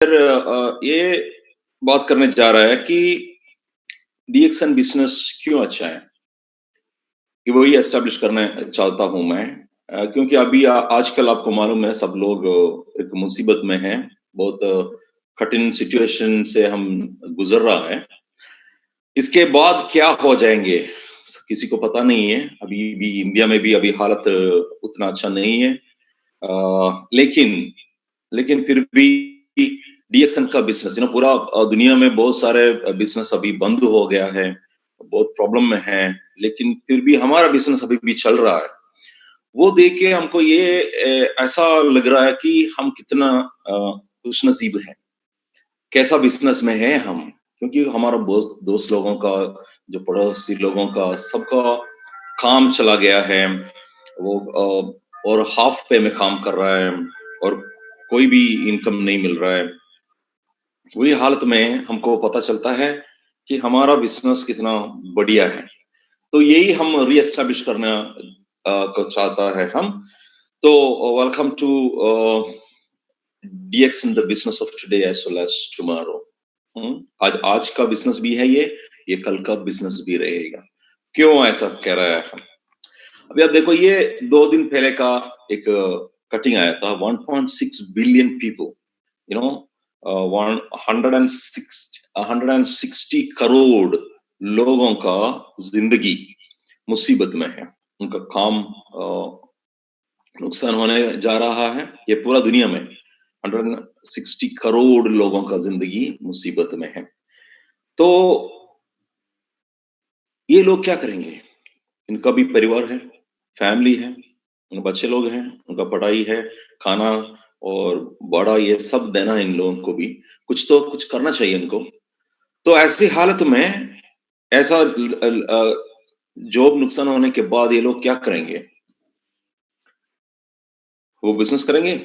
फिर ये बात करने जा रहा है कि डीएक्सएन बिज़नेस क्यों अच्छा है? कि वही एस्टेब्लिश करना चाहता हूँ मैं। क्योंकि अभी आजकल आपको मालूम है सब लोग एक मुसीबत में हैं, बहुत कठिन सिचुएशन से हम गुज़र रहा है। इसके बाद क्या हो जाएँगे, किसी को पता नहीं है। अभी भी इंडिया में भी अभी हालत उतना अच्छा नहीं है। लेकिन लेकिन फिर भी डीएक्सएन का बिज़नेस पूरा दुनिया में बहुत सारे बिज़नेस अभी बंद हो गया है, बहुत प्रॉब्लम में है, लेकिन फिर भी हमारा बिज़नेस अभी भी चल रहा है। वो देख के हमको ये ऐसा लग रहा है कि हम कितना खुशनसीब हैं, कैसा बिज़नेस में हैं हम। क्योंकि हमारा दोस्त लोगों का, जो पड़ोसी लोगों का, सबका काम चला गया है। वो और हाफ पे में काम कर रहा है और कोई भी इनकम नहीं मिल रहा है। वही हालत में हमको पता चलता है कि हमारा बिज़नेस कितना बढ़िया है। तो यही हम रीएस्टैब्लिश करना को चाहता है हम। तो welcome to DX in the business of today as well as tomorrow. आज आज का बिज़नेस भी है ये कल का बिज़नेस भी रहेगा। क्यों ऐसा कह रहा है हम? अभी आप देखो ये 2 दिन पहले का एक कटिंग आया था 1.6 billion people, you know, 160 crore लोगों का जिंदगी मुसीबत में है। उनका काम नुकसान होने जा रहा है। ये पूरा दुनिया में 160 करोड़ लोगों का जिंदगी मुसीबत में है। तो ये लोग क्या करेंगे? इनका भी परिवार है, फैमिली है, उनके बच्चे लोग हैं, उनका पढ़ाई है, खाना और भाड़ा ये सब देना है इन लोगों को भी। कुछ तो कुछ करना चाहिए इनको। तो ऐसी हालत में ऐसा जॉब नुकसान होने के बाद ये लोग क्या करेंगे? वो बिज़नेस करेंगे?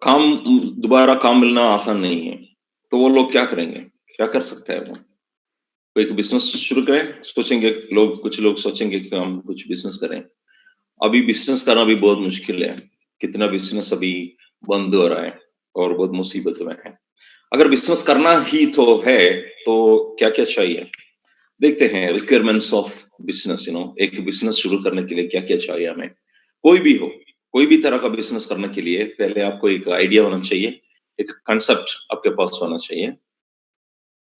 दोबारा काम मिलना आसान नहीं है। तो वो लोग क्या करेंगे? क्या कर सकते हैं वो? कोई एक बिज़नेस शुरू करें, सोचेंगे लोग, कुछ लोग सोचेंगे कि हम कुछ बिज़नेस करें। अभी बिज़नेस करना भी बहुत मुश्किल है। कितना बिज़नेस अभी बंद हो रहा है और बहुत मुसीबत में है। अगर बिज़नेस करना ही तो है, तो क्या-क्या चाहिए? देखते हैं रिक्वायरमेंट्स ऑफ बिज़नेस, एक बिज़नेस शुरू करने के लिए क्या-क्या चाहिए हमें? कोई भी हो, कोई भी तरह का बिज़नेस करने के लिए पहले आपको एक आइडिया होना चाहिए, एक कांसेप्ट आपके पास होना चाहिए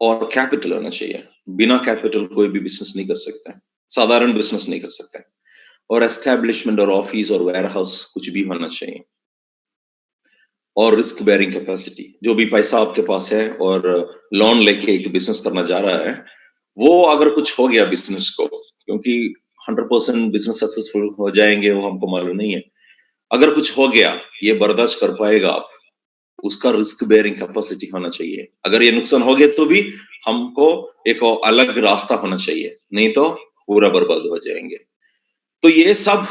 और कैपिटल होना चाहिए। बिना कैपिटल कोई भी बिज़नेस नहीं कर सकता है, साधारण बिज़नेस नहीं कर सकता है। और एस्टेब्लिशमेंट और ऑफिस और वेयरहाउस कुछ भी होना चाहिए। और रिस्क बेयरिंग कैपेसिटी, जो भी पैसा आपके पास है और लोन लेके एक बिज़नेस करना जा रहा है, वो अगर कुछ हो गया बिज़नेस को, क्योंकि 100% बिज़नेस सक्सेसफुल हो जाएँगे वो हमको मालूम नहीं है। अगर कुछ हो गया, ये बर्दाश्त कर पाएगा आप, उसका रिस्क बेयरिंग कैपेसिटी होना चाहिए। अगर ये नुकसान हो गया तो भी हमको एक अलग रास्ता होना चाहिए, नहीं तो पूरा बर्बाद हो जाएँगे। तो ये सब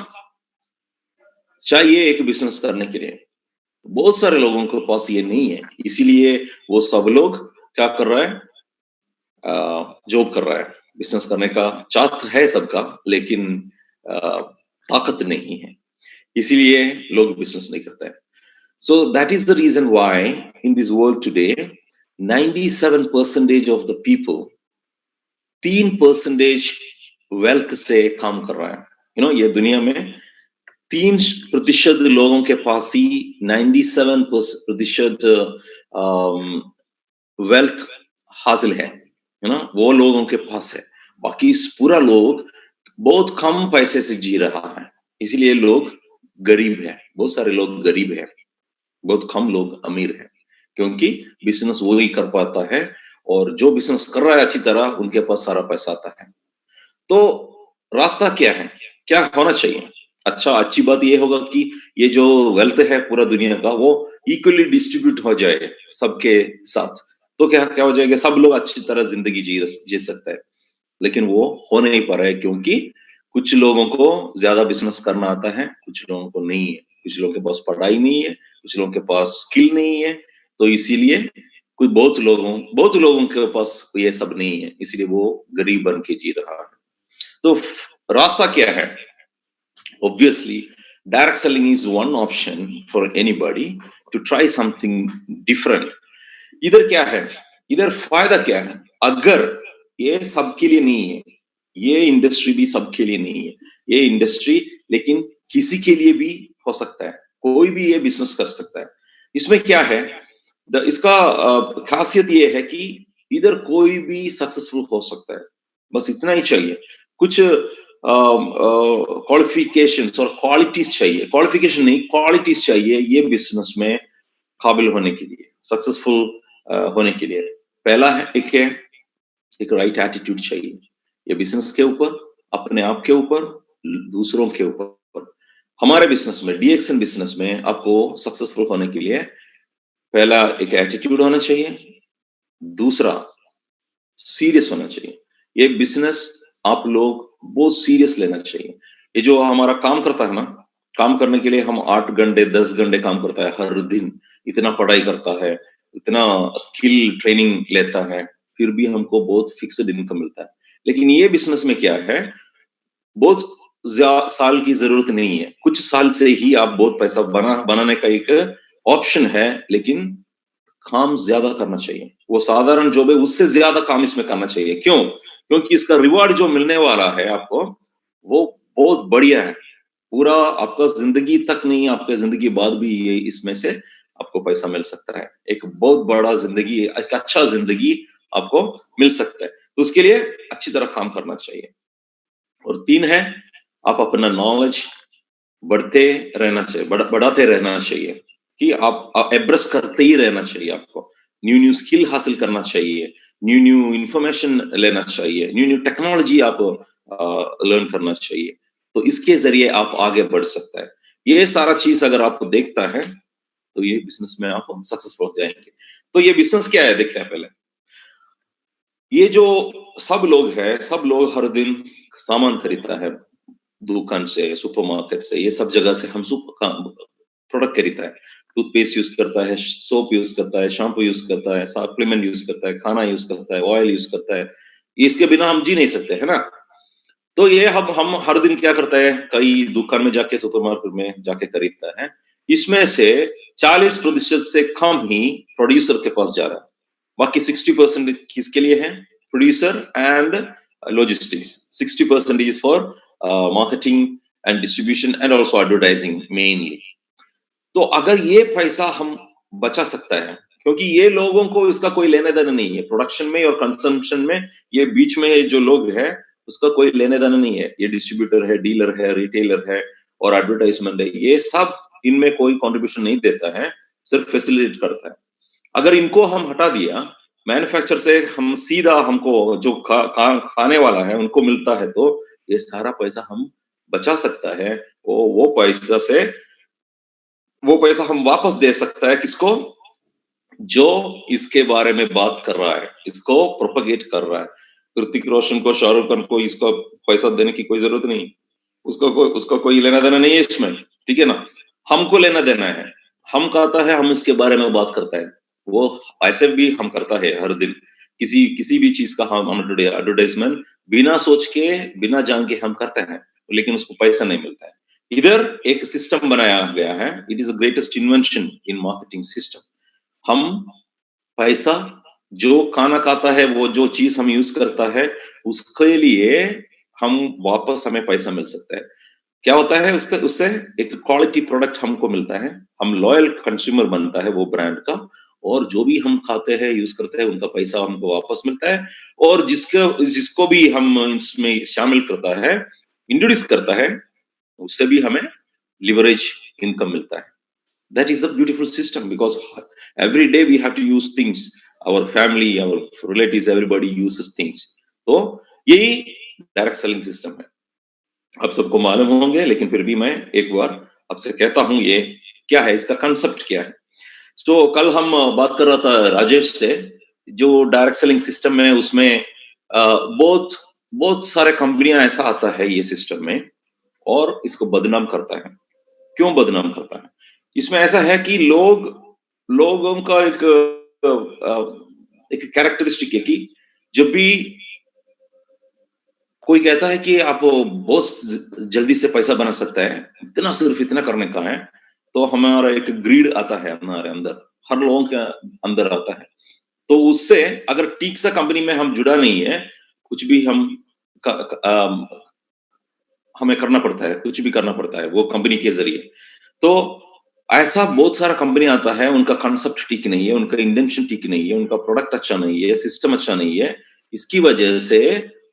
चाहिए एक बिज़नेस करने के लिए। बहुत सारे लोगों के पास ये नहीं है, इसीलिए वो सब लोग क्या कर रहा है, जॉब कर रहा है। बिज़नेस करने का चाहत है सबका, लेकिन अ, ताकत नहीं है, इसीलिए लोग बिज़नेस नहीं करते हैं। So that is the reason why in this world today 97% of the people 3% wealth से काम कर रहा है। ये दुनिया में 3% लोगों के पास ही 97% वेल्थ हासिल है ना, वो लोगों के पास है। बाकी पूरा लोग बहुत कम पैसे से जी रहा है, इसीलिए लोग गरीब है, बहुत सारे लोग गरीब है, बहुत कम लोग अमीर है, क्योंकि बिजनेस वो ही कर पाता है और जो बिजनेस कर रहा है अच्छी तरह उनके पास सारा पैसा आता है। तो रास्ता क्या है? क्या होना चाहिए? अच्छा, अच्छी बात ये होगा कि ये जो वेल्थ है पूरा दुनिया का, वो इक्वली डिस्ट्रीब्यूट हो जाए सबके साथ। तो क्या क्या हो जाएगा, सब लोग अच्छी तरह ज़िंदगी जी सकते हैं। लेकिन वो हो नहीं पा रहा है, क्योंकि कुछ लोगों को ज़्यादा बिज़नेस करना आता है, कुछ लोगों को नहीं है। कुछ लोगों के पास पढ़ाई नहीं है, कुछ लोगों के पास स्किल नहीं है, तो इसीलिए बहुत लोगों के पास ये सब नहीं है, इसलिए वो गरीब बन के जी रहा है। तो रास्ता क्या है? Obviously, direct selling is one option for anybody to try something different. इधर क्या है, इधर फायदा क्या है? अगर ये सबके लिए नहीं है, ये इंडस्ट्री भी सबके लिए नहीं है, ये इंडस्ट्री लेकिन किसी के लिए भी हो सकता है, कोई भी ये बिजनेस कर सकता है। इसमें क्या है, इसका खासियत ये है कि इधर कोई भी सक्सेसफुल हो सकता है, बस इतना ही चाहिए। कुछ क्वालिफिकेशंस और क्वालिटीज चाहिए, क्वालिफिकेशन नहीं क्वालिटीज चाहिए ये बिजनेस में काबिल होने के लिए, सक्सेसफुल होने के लिए। पहला है एक राइट एटीट्यूड चाहिए, ये बिजनेस के ऊपर, अपने आप के ऊपर, दूसरों के ऊपर। हमारे बिजनेस में, डीएक्सएन बिजनेस में आपको सक्सेसफुल होने के लिए पहला एक एटीट्यूड होना चाहिए, दूसरा सीरियस होना चाहिए। ये बिजनेस आप लोग बहुत सीरियस लेना चाहिए। ये जो हमारा काम करता है ना, काम करने के लिए हम 8 घंटे 10 घंटे काम करता है हर दिन, इतना पढ़ाई करता है, इतना स्किल ट्रेनिंग लेता है, फिर भी हमको बहुत फिक्स्ड इनकम मिलता है। लेकिन ये बिजनेस में क्या है, बहुत साल की जरूरत नहीं है, कुछ साल से ही आप बहुत पैसा बनाने का एक ऑप्शन है, लेकिन काम ज्यादा करना चाहिए। वो साधारण जॉब है उससे ज्यादा काम इसमें करना चाहिए। क्यों? क्योंकि इसका रिवॉर्ड जो मिलने वाला है आपको, वो बहुत बढ़िया है। पूरा आपका जिंदगी तक नहीं, आपके जिंदगी बाद भी ये इसमें से आपको पैसा मिल सकता है। एक बहुत बड़ा जिंदगी, एक अच्छा जिंदगी आपको मिल सकता है। तो उसके लिए अच्छी तरह काम करना चाहिए। और 3 है, आप अपना नॉलेज बढ़ते रहना चाहिए, बढ़ाते रहना चाहिए, कि आप एब्रस करते ही रहना चाहिए आपको। न्यू न्यू स्किल हासिल करना चाहिए, न्यू न्यू इंफॉर्मेशन लेना चाहिए, न्यू न्यू टेक्नोलॉजी आप लर्न करना चाहिए। तो इसके जरिए आप आगे बढ़ सकता है। ये सारा चीज अगर आपको देखता है तो ये बिजनेस में आप सक्सेसफुल हो जाएंगे। तो ये बिजनेस क्या है देखते हैं पहले। ये जो सब लोग हैं, सब लोग हर दिन सामान खरीदता है, दुकान से, सुपरमार्केट से, ये सब जगह से हम प्रोडक्ट खरीदता है। टूथपेस्ट यूज करता है, सोप यूज करता है, शैम्पू यूज करता है, सप्लीमेंट यूज करता है, खाना यूज करता है, ऑयल यूज करता है। इसके बिना हम जी नहीं सकते, है ना? तो ये हम हर दिन क्या करता है, कई दुकान में जाके, सुपरमार्केट में जाके खरीदता है। इसमें से 40% से कम ही प्रोड्यूसर के पास जा रहा है। बाकी 60% किसके लिए है? Producer and logistics. 60% is for marketing and distribution and also advertising mainly. तो अगर ये पैसा हम बचा सकता है, क्योंकि ये लोगों को इसका कोई लेने देना नहीं है, प्रोडक्शन में और कंजम्पशन में ये बीच में जो लोग हैं उसका कोई लेने देना नहीं है। ये डिस्ट्रीब्यूटर है, डीलर है, रिटेलर है और एडवर्टाइजमेंट है, ये सब इनमें कोई कंट्रीब्यूशन नहीं देता है, सिर्फ फैसिलिटेट करता है। अगर इनको हम हटा दिया, मैन्युफैक्चर से हम सीधा, हमको जो खाने वाला है उनको मिलता है, तो ये सारा पैसा हम बचा सकता है। वो पैसा हम वापस दे सकता है किसको? जो इसके बारे में बात कर रहा है, इसको प्रोपगेट कर रहा है। ऋतिक रोशन को, शाहरुख खान को इसको पैसा देने की कोई जरूरत नहीं, उसको कोई लेना देना नहीं है इसमें, ठीक है ना? हमको लेना देना है। हम कहता है, हम इसके बारे में बात करता है, वो ऐसे भी हम करता है हर दिन। किसी किसी भी चीज का हम एडवर्टाइजमेंट बिना सोच के, बिना जान के हम करते हैं, लेकिन उसको पैसा नहीं मिलता है। इधर एक सिस्टम बनाया गया है, it is the greatest invention in marketing system. हम पैसा, जो खाना खाता है, वो जो चीज हम यूज करता है, उसके लिए हम वापस हमें पैसा मिल सकता है। क्या होता है उसका, उससे एक क्वालिटी प्रोडक्ट हमको मिलता है, हम लॉयल कंज्यूमर बनता है वो ब्रांड का, और जो भी हम खाते हैं, यूज करते हैं, उनका पैसा हमको वापस मिलता है। और जिसको भी हम इसमें शामिल करता है, इंट्रोड्यूस करता है, उससे भी हमें लिवरेज इनकम मिलता है। That is a beautiful system because every day we have to use things. Our family, our relatives, everybody uses things. तो यही डायरेक्ट सेलिंग सिस्टम है। आप सबको मालूम होंगे, लेकिन फिर भी मैं एक बार आपसे कहता हूं ये क्या है, इसका कंसेप्ट क्या है। तो कल हम बात कर रहा था राजेश से, जो डायरेक्ट सेलिंग सिस्टम है उसमें बहुत बहुत सारे कंपनियां ऐसा आता है ये सिस्टम में, और इसको बदनाम करता है। क्यों बदनाम करता है? इसमें ऐसा है कि लोगों का एक कैरेक्टरिस्टिक है कि जब भी कोई कहता है कि आप बहुत जल्दी से पैसा बना सकता है, इतना, सिर्फ इतना करने का है, तो हमारा एक ग्रीड आता है हमारे अंदर। हर लोगों के अंदर आता है। तो उससे अगर ठीक सा कंपनी में हम जुड़ा नहीं है, कुछ भी हमें करना पड़ता है, कुछ भी करना पड़ता है वो कंपनी के ज़रिए। तो ऐसा बहुत सारा कंपनी आता है, उनका कांसेप्ट ठीक नहीं है, उनका इंटेंशन ठीक नहीं है, उनका प्रोडक्ट अच्छा नहीं है, सिस्टम अच्छा नहीं है। इसकी वजह से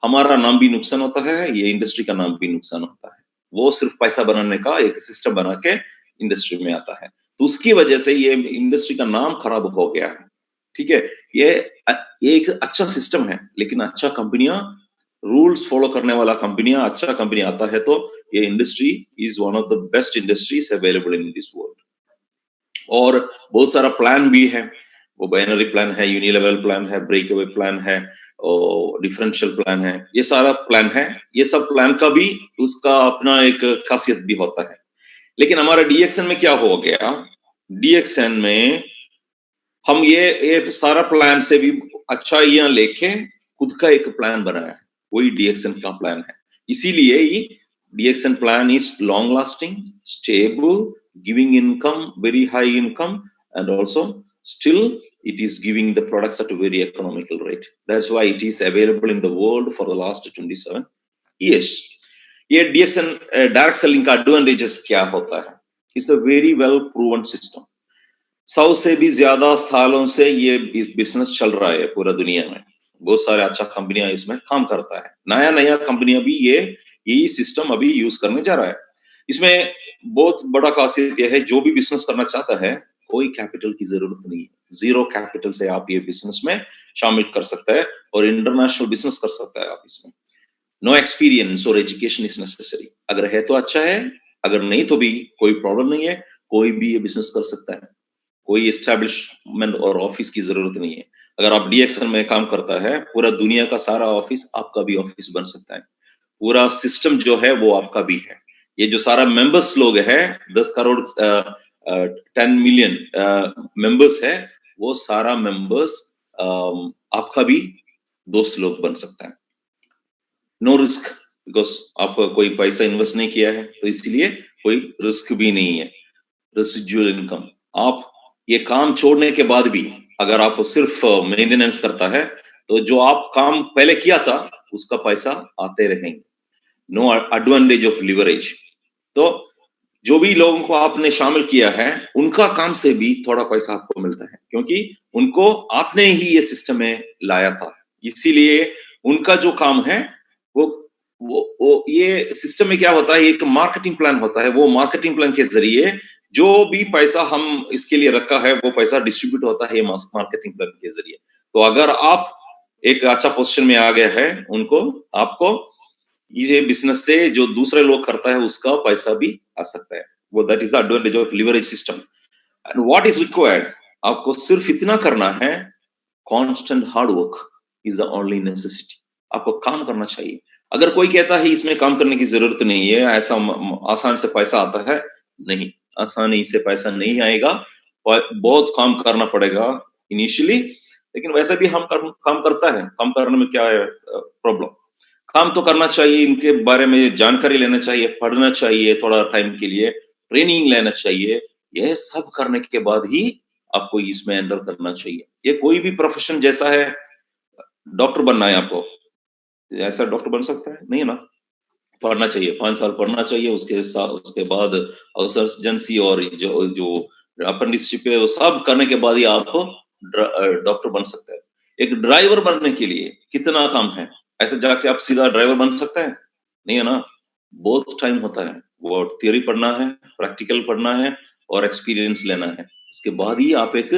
हमारा नाम भी नुकसान होता है, ये इंडस्ट्री का नाम भी नुकसान होता है। वो सिर्फ पैसा बनाने का एक सिस्टम बना के इंडस्ट्री में आता है। तो उसकी वजह से ये इंडस्ट्री का नाम खराब हो गया है। ठीक है? ये एक अच्छा सिस्टम है, लेकिन अच्छा कंपनियां रूल्स फॉलो करने वाला कंपनियां अच्छा कंपनी आता है तो ये industry is one of the best industries available in this world. और बहुत सारा प्लान भी है, वो बाइनरी प्लान है, यूनिलेवल प्लान है, ब्रेक अवे प्लान है और डिफरेंशियल प्लान है, ये सारा प्लान है। ये सब प्लान का भी उसका अपना एक खासियत भी होता है। लेकिन हमारा डीएक्सएन में क्या हो गया, डीएक्सएन में हम ये सारा प्लान से भी अच्छा ये लेके खुद का एक प्लान बनाया है, वही डीएक्सएन का प्लान है। इसीलिए ये DXN plan is long lasting, stable, giving income, very high income, and also still it is giving the products at a very economical rate. That's why it is available in the world for the last 27 years. ये DXN direct selling का advantages क्या होता है? It's a very well proven system. 100 से भी ज्यादा सालों से ये बिजनेस चल रहा है पूरा दुनिया में। बहुत सारे अच्छा कंपनियां इसमें काम करता है। नया नया कंपनियां भी यही सिस्टम अभी यूज करने जा रहा है। इसमें बहुत बड़ा खासियत यह है, जो भी बिजनेस करना चाहता है कोई कैपिटल की जरूरत नहीं है। जीरो कैपिटल से आप ये बिजनेस में शामिल कर सकते हैं और इंटरनेशनल बिजनेस कर सकता है आप इसमें। नो एक्सपीरियंस और एजुकेशन इज नेसेसरी। अगर है तो अच्छा है, अगर नहीं तो भी कोई प्रॉब्लम नहीं है, कोई भी ये बिजनेस कर सकता है। कोई एस्टेब्लिशमेंट और ऑफिस की जरूरत नहीं है। अगर आप डीएक्सएल में काम करता है, पूरा दुनिया का सारा ऑफिस आपका भी ऑफिस बन सकता है। पूरा सिस्टम जो है वो आपका भी है। ये जो सारा मेंबर्स लोग हैं, 10 करोड़ 10 मिलियन मेंबर्स है, वो सारा मेंबर्स आपका भी दोस्त लोग बन सकता है। नो रिस्क, बिकॉज आप कोई पैसा इन्वेस्ट नहीं किया है, तो इसलिए कोई रिस्क भी नहीं है। रेसिडुअल इनकम, आप ये काम छोड़ने के बाद भी अगर आप सिर्फ मेंटेनेंस करता है, तो जो आप काम पहले किया था उसका पैसा आते रहेंगे। No advantage of leverage. तो जो भी लोगों को आपने शामिल किया है, उनका काम से भी थोड़ा पैसा आपको मिलता है, क्योंकि उनको आपने ही ये सिस्टम में लाया था। इसीलिए उनका जो काम है वो ये सिस्टम में क्या होता है, एक मार्केटिंग प्लान होता है। वो मार्केटिंग प्लान के जरिए जो भी पैसा हम इसके लिए रखा है, वो पैसा डिस्ट्रीब्यूट होता है मार्केटिंग प्लान के जरिए। तो अगर आप एक अच्छा पोजीशन में आ गया है, आपको ये बिजनेस से जो दूसरे लोग करता है उसका पैसा भी आ सकता है। वो that is the advantage of leverage system. And what is required, आपको सिर्फ इतना करना है, constant hard work is the only necessity. आपको काम करना चाहिए। अगर कोई कहता है इसमें काम करने की जरूरत नहीं है, ऐसा आसान से पैसा आता है, नहीं, आसानी से पैसा नहीं आएगा, बहुत काम करना पड़ेगा इनिशियली। लेकिन वैसे भी हम काम करता है, काम करने में क्या है प्रॉब्लम? काम तो करना चाहिए, इनके बारे में जानकारी लेना चाहिए, पढ़ना चाहिए थोड़ा टाइम के लिए, ट्रेनिंग लेना चाहिए। यह सब करने के बाद ही आपको इसमें एंटर करना चाहिए। ये कोई भी प्रोफेशन जैसा है, डॉक्टर बनना है आपको, ऐसा डॉक्टर बन सकता है? नहीं है ना। पढ़ना चाहिए, 5 साल पढ़ना चाहिए, उसके बाद सर्जनसी और जो जो अप्रेंटिसशिप है वो सब करने के बाद ही आप डॉक्टर बन सकते हैं। एक ड्राइवर बनने के लिए कितना काम है? ऐसे जाके आप सीधा ड्राइवर बन सकते हैं? नहीं है ना। बहुत टाइम होता है। वो थियरी पढ़ना है, प्रैक्टिकल पढ़ना है और एक्सपीरियंस लेना है। इसके बाद ही आप एक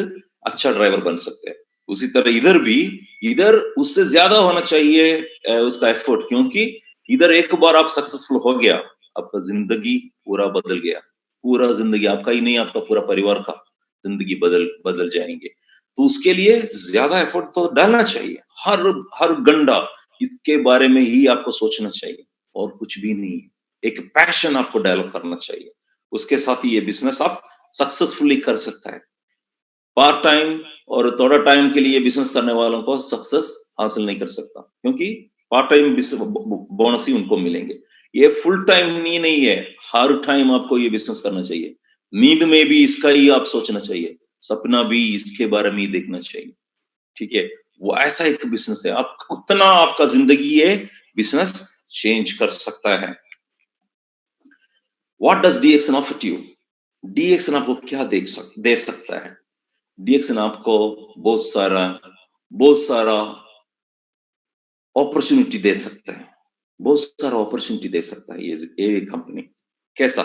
अच्छा ड्राइवर बन सकते हैं। उसी तरह इधर उससे ज्यादा होना चाहिए उसका एफर्ट, क्योंकि इधर एक बार आप सक्सेसफुल हो गया, आपका जिंदगी पूरा बदल गया। पूरा जिंदगी आपका ही नहीं, आपका पूरा परिवार का जिंदगी बदल जाएंगे। तो उसके लिए ज्यादा एफर्ट तो डालना चाहिए। हर घंटा इसके बारे में ही आपको सोचना चाहिए और कुछ भी नहीं। एक पैशन आपको डेवलप करना चाहिए, उसके साथ ही ये बिजनेस आप सक्सेसफुली कर सकता है। पार्ट टाइम और थोड़ा टाइम के लिए बिजनेस करने वालों को सक्सेस हासिल नहीं कर सकता, क्योंकि पार्ट टाइम बोनस ही उनको मिलेंगे। ये फुल टाइम नहीं है, हर टाइम आपको ये बिजनेस करना चाहिए। नींद में भी इसका ही आप सोचना चाहिए। सपना भी इसके बारे में ही देखना चाहिए, ठीक है? वो ऐसा एक बिज़नेस है, आप उतना आपका ज़िंदगी ये बिज़नेस चेंज कर सकता है। What does DXN offer to you? DXN आपको क्या दे सकता है? डीएक्सन आपको बहुत सारा अपॉर्चुनिटी दे सकता है, बहुत सारा अपॉर्चुनिटी दे सकता है ये कंपनी। कैसा?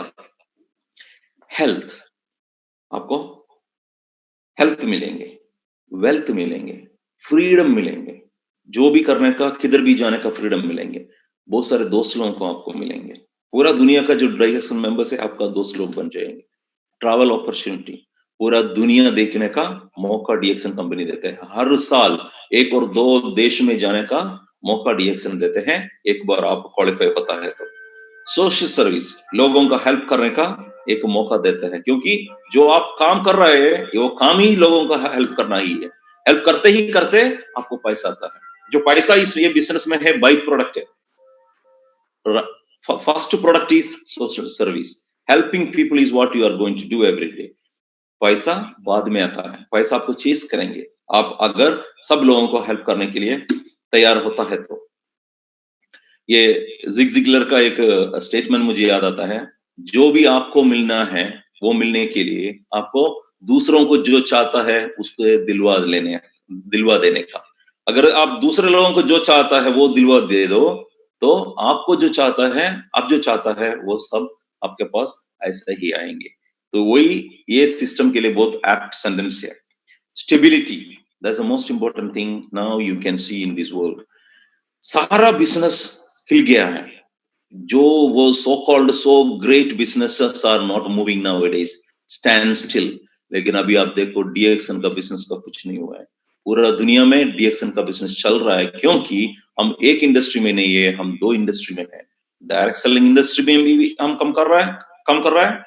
हेल्थ, आपको हेल्थ मिलेंगे, वेल्थ मिलेंगे, फ्रीडम मिलेंगे, जो भी करने का, किधर भी जाने का फ्रीडम मिलेंगे, बहुत सारे दोस्त लोगों को आपको मिलेंगे, पूरा दुनिया का जो डायरेक्शन मेंबर्स है आपका दोस्त लोग बन जाएंगे, ट्रैवल अपॉर्चुनिटी, पूरा दुनिया देखने का मौका डीएक्सन कंपनी देते हैं। हर साल 1 और 2 देश में जाने का मौका डीएक्सन देते हैं, एक बार आपको क्वालिफाई पता है तो। सोशल सर्विस, लोगों का हेल्प करने का एक मौका देता है, क्योंकि जो आप काम कर रहे हैं वो काम ही लोगों का हेल्प करना ही है। हेल्प करते ही करते आपको पैसा आता है, जो पैसा इस ये बिजनेस में है बाई प्रोडक्ट है। First product is social service, helping people is what you are going to do every day. पैसा बाद में आता है, पैसा आपको चेस करेंगे आप अगर सब लोगों को हेल्प करने के लिए तैयार होता है तो। ये जिग जिगलर का एक स्टेटमेंट मुझे याद आता है, जो भी आपको मिलना है वो मिलने के लिए आपको दूसरों को जो चाहता है उसको दिलवा देने का। अगर आप दूसरे लोगों को जो चाहता है वो दिलवा दे दो, तो आपको जो चाहता है, आप जो चाहता है वो सब आपके पास ऐसे ही आएंगे। तो वही ये सिस्टम के लिए बहुत एप्ट सेंटेंस है। Stability, that's the most important thing now you can see in this world. सारा बिजनेस हिल गया है, जो वो so called so great businesses are not moving nowadays, stand still. लेकिन अभी आप देखो डीएक्सन का बिजनेस का कुछ नहीं हुआ है, पूरा दुनिया में डीएक्सन का बिजनेस चल रहा है, क्योंकि हम एक इंडस्ट्री में नहीं है, हम 2 इंडस्ट्री में है। डायरेक्ट सेलिंग इंडस्ट्री में भी हम कम कर रहा है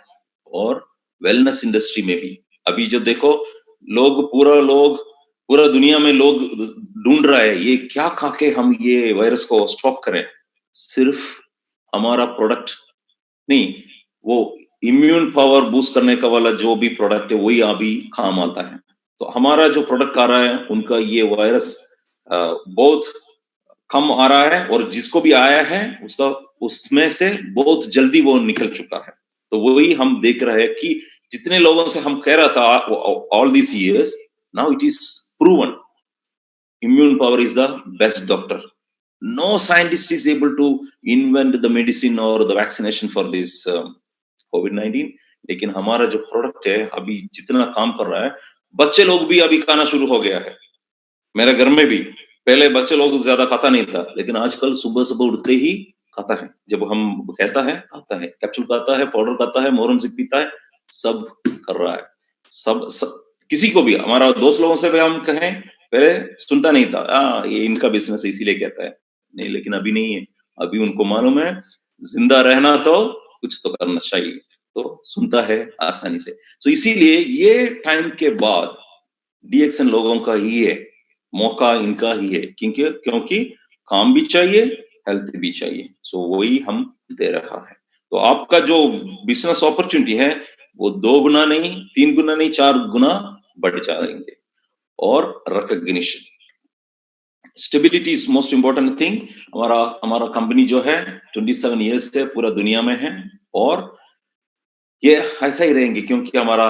और वेलनेस इंडस्ट्री में भी। अभी जो देखो लोग पूरा दुनिया में लोग ढूंढ रहा है ये क्या खा के हम ये वायरस को स्टॉप करें। सिर्फ हमारा प्रोडक्ट नहीं, वो इम्यून पावर बूस्ट करने का वाला जो भी प्रोडक्ट है वही अभी काम आता है। तो हमारा जो प्रोडक्ट आ रहा है उनका ये वायरस बहुत कम आ रहा है, और जिसको भी आया है उसका उसमें से बहुत जल्दी वो निकल चुका है। तो वही हम देख रहे हैं कि जितने लोगों से हम कह रहा था all this years, now it is proven, immune power is the best doctor. No scientist is able to invent the medicine or the vaccination for this COVID-19, लेकिन हमारा जो प्रोडक्ट है अभी जितना काम कर रहा है, बच्चे लोग भी अभी खाना शुरू हो गया है। मेरे घर में भी पहले बच्चे लोग ज्यादा खाता नहीं था, लेकिन आजकल सुबह सुबह उठते ही खाता है। जब हम कहता है खाता है, कैप्सूल खाता है, पाउडर खाता है, मोरन सिक पीता है, सब कर रहा है। सब किसी को भी, हमारा दोस्त लोगों से भी हम कहें, पहले सुनता नहीं था, ये इनका बिजनेस है इसीलिए कहता है। नहीं, लेकिन अभी नहीं है, अभी उनको मालूम है जिंदा रहना तो कुछ तो करना चाहिए, तो सुनता है आसानी से। तो इसीलिए ये टाइम के बाद डीएक्सन लोगों का ही है, मौका इनका ही है, क्योंकि काम भी चाहिए, हेल्थ भी चाहिए। सो वही हम दे रहा है। तो आपका जो बिजनेस अपॉर्चुनिटी है वो 2 गुना नहीं, 3 गुना नहीं, 4 गुना बढ़ जाएंगे। और recognition, stability is most important thing. हमारा कंपनी जो है 27 ईयर्स से पूरा दुनिया में है, और ये ऐसा ही रहेंगे क्योंकि हमारा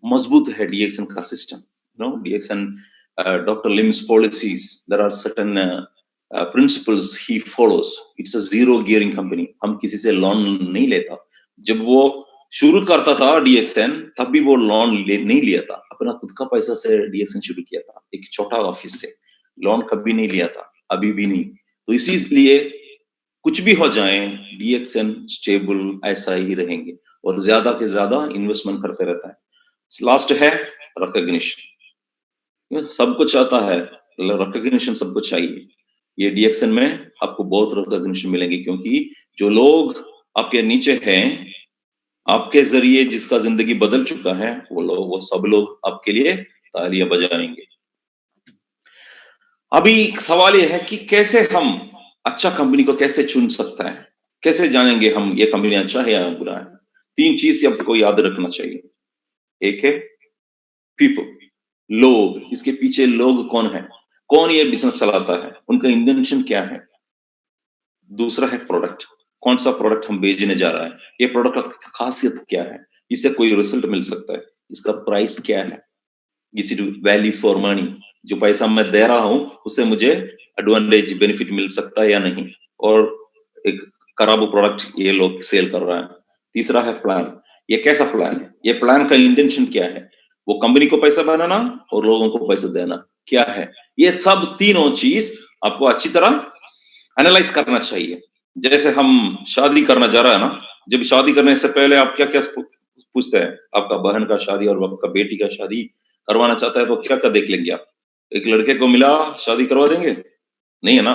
मजबूत है डीएक्सन का system. DXN, doctor Lim's policies, there are certain principles he follows. It's a zero gearing company, हम किसी से लोन नहीं लेता। जब वो शुरू करता था डीएक्सन, तब भी वो लोन नहीं लिया था, अपना खुद का पैसा से डीएक्सन शुरू किया था, एक छोटा ऑफिस से। लोन कभी नहीं लिया था, अभी भी नहीं। तो इसीलिए कुछ भी हो जाए, डीएक्सन स्टेबल ऐसा ही रहेंगे और ज्यादा के ज्यादा इन्वेस्टमेंट करते रहता है। लास्ट है रिकॉग्निशन, सब कुछ आता है, रिकॉग्निशन सबको चाहिए। ये डीएक्सन में आपको बहुत रिकॉग्निशन मिलेंगे, क्योंकि जो लोग आपके नीचे हैं, आपके जरिए जिसका जिंदगी बदल चुका है, वो सब लोग आपके लिए तालियां बजाएंगे। अभी सवाल ये है कि कैसे हम अच्छा कंपनी को कैसे चुन सकता है, कैसे जानेंगे हम ये कंपनी अच्छा है या बुरा है। 3 चीज आपको याद रखना चाहिए। एक है पीपल, लोग, इसके पीछे लोग कौन है, कौन ये बिजनेस चलाता है, उनका इंटेंशन क्या है। दूसरा है प्रोडक्ट, कौन सा प्रोडक्ट हम बेचने जा रहा है, ये प्रोडक्ट की खासियत क्या है, इससे कोई रिजल्ट मिल सकता है, इसका प्राइस क्या है, is it value for money, जो पैसा मैं दे रहा हूं उससे मुझे एडवांटेज बेनिफिट मिल सकता है या नहीं, और एक खराब प्रोडक्ट ये लोग सेल कर रहा है। तीसरा है प्लान, ये कैसा प्लान है, ये प्लान का इंटेंशन क्या है, वो कंपनी को पैसा बनाना और लोगों को पैसा देना क्या है, ये सब तीनों चीज आपको अच्छी तरह एनालाइज करना चाहिए। जैसे हम शादी करना जा रहा है ना, जब शादी करने से पहले आप क्या क्या पूछते हैं, आपका बहन का शादी और आपका बेटी का शादी करवाना चाहता है तो क्या क्या देख लेंगे आप, एक लड़के को मिला शादी करवा देंगे, नहीं है ना,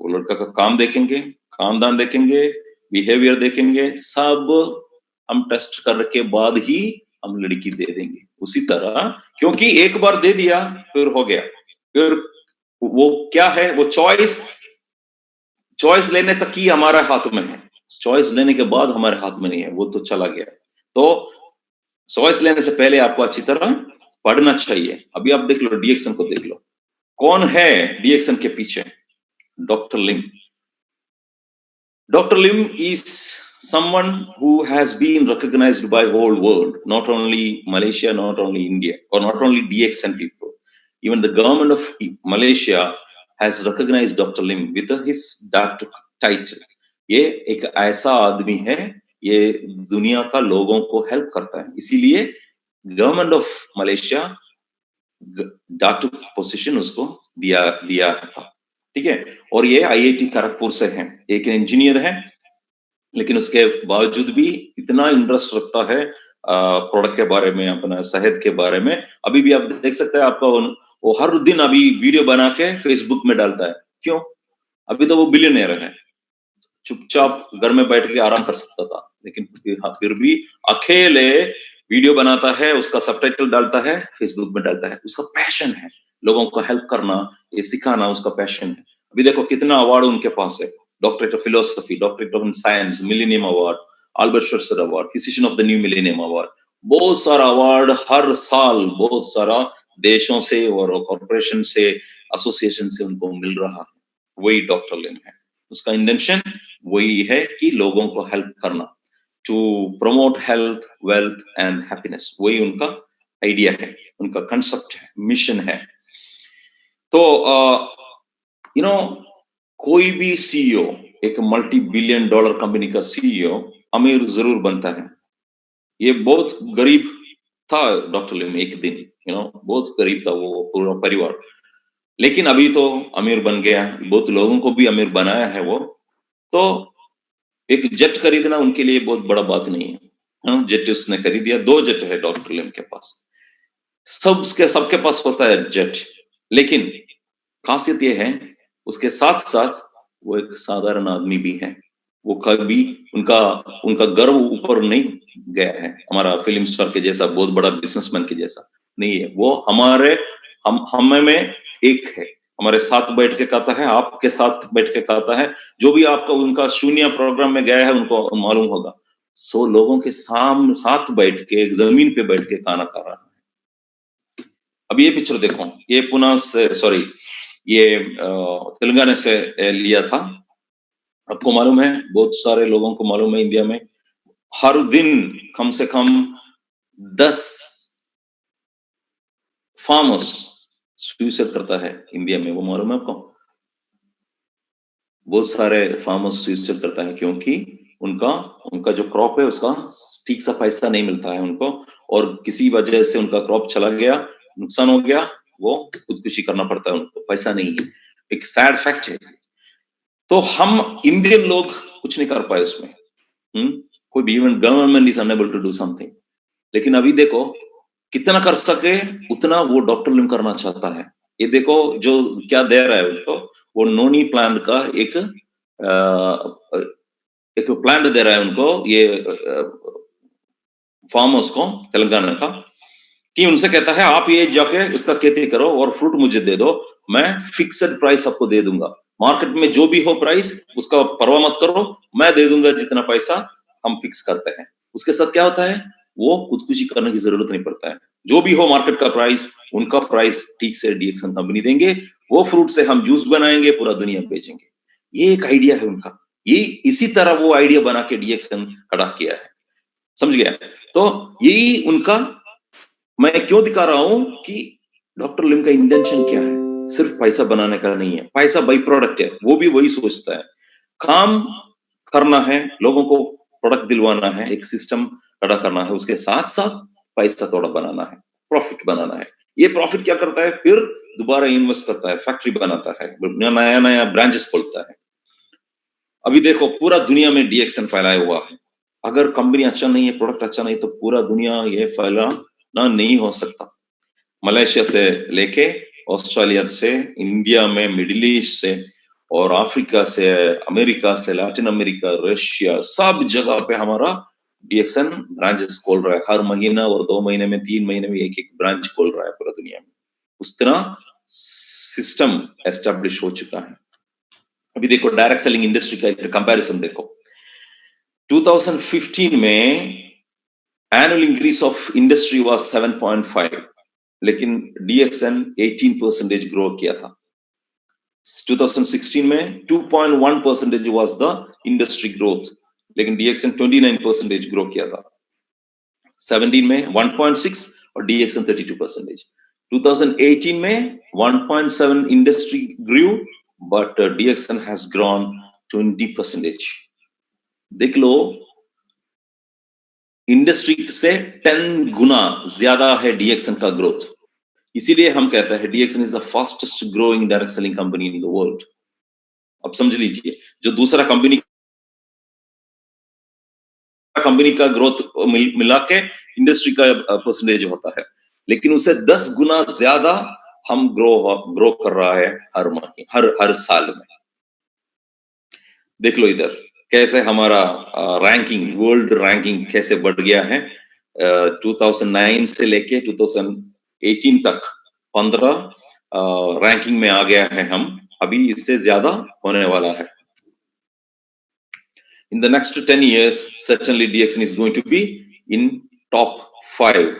वो लड़का का काम देखेंगे, खानदान देखेंगे, बिहेवियर देखेंगे, सब हम टेस्ट करने के बाद ही हम लड़की दे देंगे। उसी तरह क्योंकि एक बार दे दिया फिर हो गया, फिर वो क्या है, वो चॉइस चॉइस लेने तक ही हमारे हाथ में है, चॉइस लेने के बाद हमारे हाथ में नहीं है, वो तो चला गया। तो चॉइस लेने से पहले आपको अच्छी तरह पढ़ना चाहिए। अभी आप देख लो डीएक्सन को देख लो, कौन है डीएक्सन के पीछे, doctor Lim. Dr. Lim is someone who has been recognized by whole world, not only Malaysia, not only India, or not only DXN people. Even the government of Malaysia has recognized Dr. Lim with his doctor title. ये एक ऐसा आदमी है, ये दुनिया का लोगों को हेल्प करता है, इसीलिए government of Malaysia doctor position उसको दिया था, ठीक है। और ये आईआईटी खड़गपुर से है, एक इंजीनियर है, लेकिन उसके बावजूद भी इतना इंटरेस्ट रखता है प्रोडक्ट के बारे में, अपना शहद के बारे में। अभी भी आप देख सकते हैं, आपका वो हर दिन अभी वीडियो बना के फेसबुक में डालता है। क्यों? अभी तो वो बिलियनियर है, चुपचाप घर में बैठ के आराम कर सकता था, लेकिन फिर भी अकेले वीडियो बनाता है, उसका सबटाइटल डालता है, फेसबुक में डालता है। उसका पैशन है लोगों को हेल्प करना, ये सिखाना उसका पैशन है। अभी देखो कितना अवार्ड उनके पास है, doctorate of philosophy, doctorate of science, millennium award, Albert Schweitzer award, physician of the new millennium award, बहुत सारा अवार्ड हर साल बहुत सारा देशों से और कॉर्पोरेशन से, एसोसिएशन से उनको मिल रहा है। वही डॉक्टर लिम है, उसका इंटेंशन वही है कि लोगों को हेल्प करना, to promote health, wealth and happiness, वही उनका आइडिया है, उनका कंसेप्ट है, मिशन है। तो यू नो कोई भी सीईओ, एक मल्टी बिलियन डॉलर कंपनी का सीईओ अमीर जरूर बनता है। ये बहुत गरीब था डॉक्टर लिम एक दिन, बहुत गरीब था वो पूरा परिवार, लेकिन अभी तो अमीर बन गया, बहुत लोगों को भी अमीर बनाया है वो। तो एक जेट खरीदना उनके लिए बहुत बड़ा बात नहीं है, जेट उसने खरीद दिया, 2 जेट है डॉक्टर लिम के पास। सबके पास होता है जेट, लेकिन खासियत ये है उसके साथ साथ वो एक साधारण आदमी भी है। वो कभी उनका गर्व ऊपर नहीं गया है, हमारा फिल्म स्टार के जैसा, बहुत बड़ा बिजनेसमैन के जैसा नहीं है। वो हमें में एक है, हमारे साथ बैठ के कहता है, आपके साथ बैठ के कहता है। जो भी आपका उनका शून्य प्रोग्राम में गया है उनको मालूम होगा। 100 लोगों के साथ बैठ के, एक जमीन पे बैठ के खाना खा रहा है। अब ये पिक्चर देखो, ये पुणे से, सॉरी, ये तेलंगाना से लिया था। आपको मालूम है, बहुत सारे लोगों को मालूम है, इंडिया में हर दिन कम से कम 10 फार्मर्स सुसाइड करता है इंडिया में, वो मालूम है आपको? बहुत सारे फार्मर्स सुसाइड करता है क्योंकि उनका जो क्रॉप है उसका ठीक सा पैसा नहीं मिलता है उनको, और किसी वजह से उनका क्रॉप चला गया, नुकसान हो गया, वो खुदकुशी करना पड़ता है उनको, पैसा नहीं है। एक सैड फैक्ट है। तो हम इंडियन लोग कुछ नहीं कर पाए उसमें, कोई भी, even government is unable to do something. लेकिन अभी देखो कितना कर सके उतना वो डॉक्टर लिम करना चाहता है। ये देखो जो क्या दे रहा है उनको, वो नोनी प्लांट का एक प्लांट दे रहा है उनको, ये फार्मर्स को तेलंगाना का, कि उनसे कहता है आप ये जाके इसका खेती करो और फ्रूट मुझे दे दो, मैं फिक्स्ड प्राइस आपको दे दूंगा, मार्केट में जो भी हो प्राइस उसका परवाह मत करो, मैं दे दूंगा जितना पैसा हम फिक्स करते हैं। उसके साथ क्या होता है, वो खुदकुशी करने की जरूरत नहीं पड़ता है। जो भी हो मार्केट का प्राइस, उनका प्राइस ठीक से डीएक्सन कंपनी देंगे, वो फ्रूट से हम जूस बनाएंगे, पूरा दुनिया में बेचेंगे। ये एक आइडिया है उनका। ये इसी तरह वो आइडिया बना के डीएक्सन खड़ा किया है, समझ गया? तो यही उनका, मैं क्यों दिखा रहा हूं कि डॉक्टर लिम का इंटेंशन क्या है, सिर्फ पैसा बनाने का नहीं है। पैसा बाई प्रोडक्ट है, वो भी वही सोचता है। काम करना है, लोगों को प्रोडक्ट दिलवाना है, एक सिस्टम खड़ा करना है, उसके साथ साथ पैसा थोड़ा बनाना है, प्रॉफिट बनाना है। ये प्रॉफिट क्या करता है, फिर दोबारा इन्वेस्ट करता है, फैक्ट्री बनाता है, नया नया ब्रांचेस खोलता है। अभी देखो पूरा दुनिया में डीएक्सन फैलाया हुआ है। अगर कंपनी अच्छा नहीं है, प्रोडक्ट अच्छा नहीं, तो पूरा दुनिया ये फैलाना नहीं हो सकता। मलेशिया से लेके ऑस्ट्रेलिया से, इंडिया में, मिडिल ईस्ट से और अफ्रीका से, अमेरिका से, लैटिन अमेरिका, रशिया, सब जगह पे हमारा डीएक्सन ब्रांचेस खोल रहा है। हर महीना और 2 महीने में, 3 महीने में एक एक ब्रांच खोल रहा है पूरा दुनिया में। उस तरह सिस्टम एस्टेब्लिश हो चुका है। अभी देखो डायरेक्ट सेलिंग इंडस्ट्री का एक कंपैरिजन देखो। 2015 में annual increase of industry was 7.5, लेकिन डीएक्सन 18% ग्रो किया था। 2016 में 2.1% वाज द इंडस्ट्री ग्रोथ, लेकिन डीएक्सन 29% ग्रो किया था। 17 में 1.6 और डीएक्सन 32%। 2018 में 1.7 industry grew, but DXN has grown 20%। देख लो, इंडस्ट्री से 10 गुना ज्यादा है डीएक्सन का ग्रोथ। इसीलिए हम कहते हैं DXN is the fastest growing direct selling company in the world. अब समझ लीजिए, जो दूसरा कंपनी का ग्रोथ मिला के इंडस्ट्री का परसेंटेज होता है, लेकिन उससे 10 गुना ज्यादा हम ग्रो कर रहा है हर साल में। देख लो इधर कैसे हमारा रैंकिंग, वर्ल्ड रैंकिंग कैसे बढ़ गया है। 2009 से लेके 2018 तक 15 रैंकिंग में आ गया है हम। अभी इससे ज्यादा होने वाला है। In the next 10 years, certainly DXN is going to be in top 5.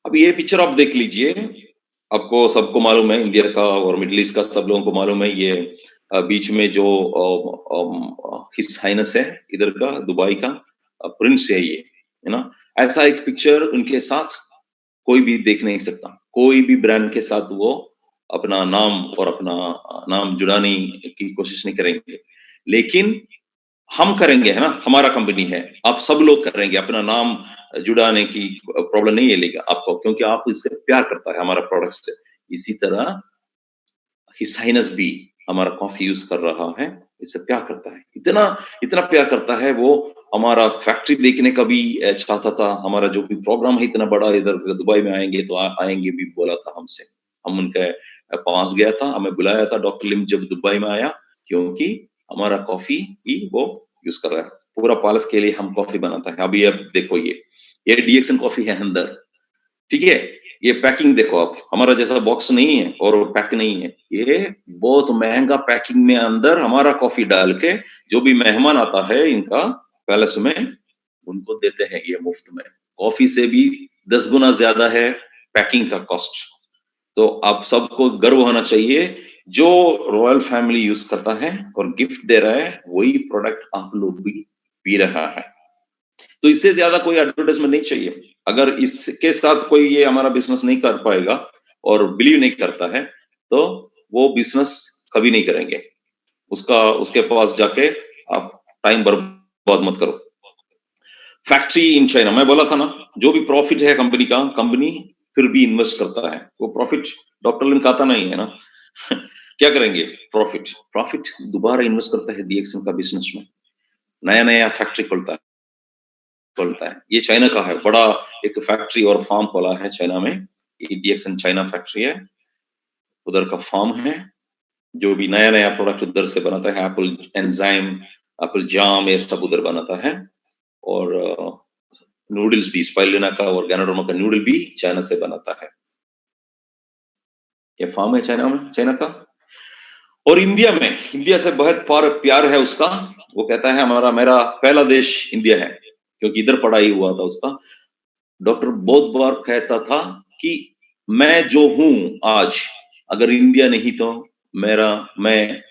अब ये पिक्चर आप देख लीजिए, आपको सबको मालूम है, इंडिया का और मिडिल ईस्ट का सब लोगों को मालूम है, ये बीच में जो हिज हाइनेस है इधर का, दुबई का प्रिंस है ये, है ना। ऐसा एक पिक्चर उनके साथ कोई भी देख नहीं सकता। कोई भी ब्रांड के साथ वो अपना नाम और अपना नाम जुड़ाने की कोशिश नहीं करेंगे, लेकिन हम करेंगे, है ना। हमारा कंपनी है, आप सब लोग करेंगे, अपना नाम जुड़ाने की प्रॉब्लम नहीं लेगा आपको, क्योंकि आप इससे प्यार करता है हमारा प्रोडक्ट से। इसी तरह हिज हाइनेस भी हमारा कॉफी यूज कर रहा है, इससे प्यार करता है, इतना इतना प्यार करता है। वो हमारा फैक्ट्री देखने का भी चाहता था। हमारा जो भी प्रोग्राम है इतना बड़ा, इधर दुबई में आएंगे तो आएंगे भी बोला था हमसे। हम उनके पास गया था, हमें बुलाया था डॉक्टर लिम जब दुबई में आया, क्योंकि हमारा कॉफी ही वो यूज कर रहा है। पूरा पैलेस के लिए हम कॉफी बनाता है। अभी अब देखो, ये डीएक्सन कॉफी है अंदर, ठीक है। ये पैकिंग देखो आप, हमारा जैसा बॉक्स नहीं है और पैक नहीं है, ये बहुत महंगा पैकिंग में अंदर हमारा कॉफी डाल के जो भी मेहमान आता है इनका पैलेस में, उनको देते हैं ये मुफ्त में। कॉफी से भी 10 गुना ज्यादा है पैकिंग का कॉस्ट। तो आप सबको गर्व होना चाहिए, जो रॉयल फैमिली यूज करता है और गिफ्ट दे रहा है, वही प्रोडक्ट आप लोग भी पी रहा है। तो इससे ज्यादा कोई एडवर्टाइजमेंट नहीं चाहिए। अगर इसके साथ कोई ये हमारा बिजनेस नहीं कर पाएगा और बिलीव नहीं करता है, तो वो बिजनेस कभी नहीं करेंगे। उसके पास जाके आप टाइम बर्बाद मत करो। फैक्ट्री इन चाइना, मैं बोला था ना, जो भी प्रॉफिट है कंपनी का, कंपनी फिर भी इन्वेस्ट करता है। वो प्रॉफिट डॉक्टर लिम खाता नहीं है ना। क्या करेंगे? प्रॉफिट दोबारा इन्वेस्ट करता है डीएक्सन का बिजनेस में, नया नया फैक्ट्री खोलता है। ये चाइना का है, बड़ा एक फैक्ट्री और फार्म खोला है चाइना में। ये डीएक्सन चाइना फैक्ट्री है, उधर का फार्म है। जो भी नया नया प्रोडक्ट उधर से बनाता है, एप्पल एंजाइम, एप्पल जाम, ये सब उधर बनाता है। और नूडल्स भी, स्पाइरुलिना का और गैनोडर्मा का नूडल भी चाइना से बनाता है। ये फार्म है चाइना में, चाइना का। और इंडिया से बहुत प्यार है उसका। वो कहता है मेरा पहला देश इंडिया है, क्योंकि इधर पढ़ाई हुआ था उसका। डॉक्टर बहुत बार कहता था कि मैं जो हूं आज, अगर इंडिया नहीं तो मैं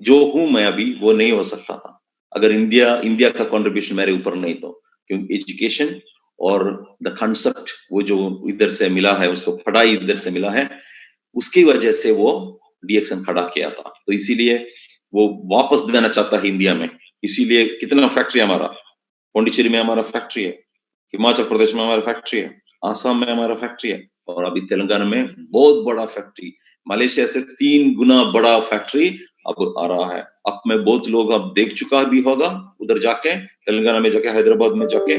जो हूं मैं अभी वो नहीं हो सकता था, अगर इंडिया का कंट्रीब्यूशन मेरे ऊपर नहीं तो। क्योंकि एजुकेशन और द कंसेप्ट वो जो इधर से मिला है, उसको पढ़ाई इधर से मिला है, उसकी वजह से वो डीएक्सन खड़ा किया था। तो इसीलिए वो वापस देना चाहता है इंडिया में। इसीलिए कितना फैक्ट्री हमारा, पौंडीचेरी में हमारा फैक्ट्री है, हिमाचल प्रदेश में हमारा फैक्ट्री है, आसाम में हमारा फैक्ट्री है, और अभी तेलंगाना में बहुत बड़ा फैक्ट्री, मलेशिया से 3 गुना बड़ा फैक्ट्री अब आ रहा है। अब में बहुत लोग अब देख चुका भी होगा उधर जाके, तेलंगाना में जाके, हैदराबाद में जाके,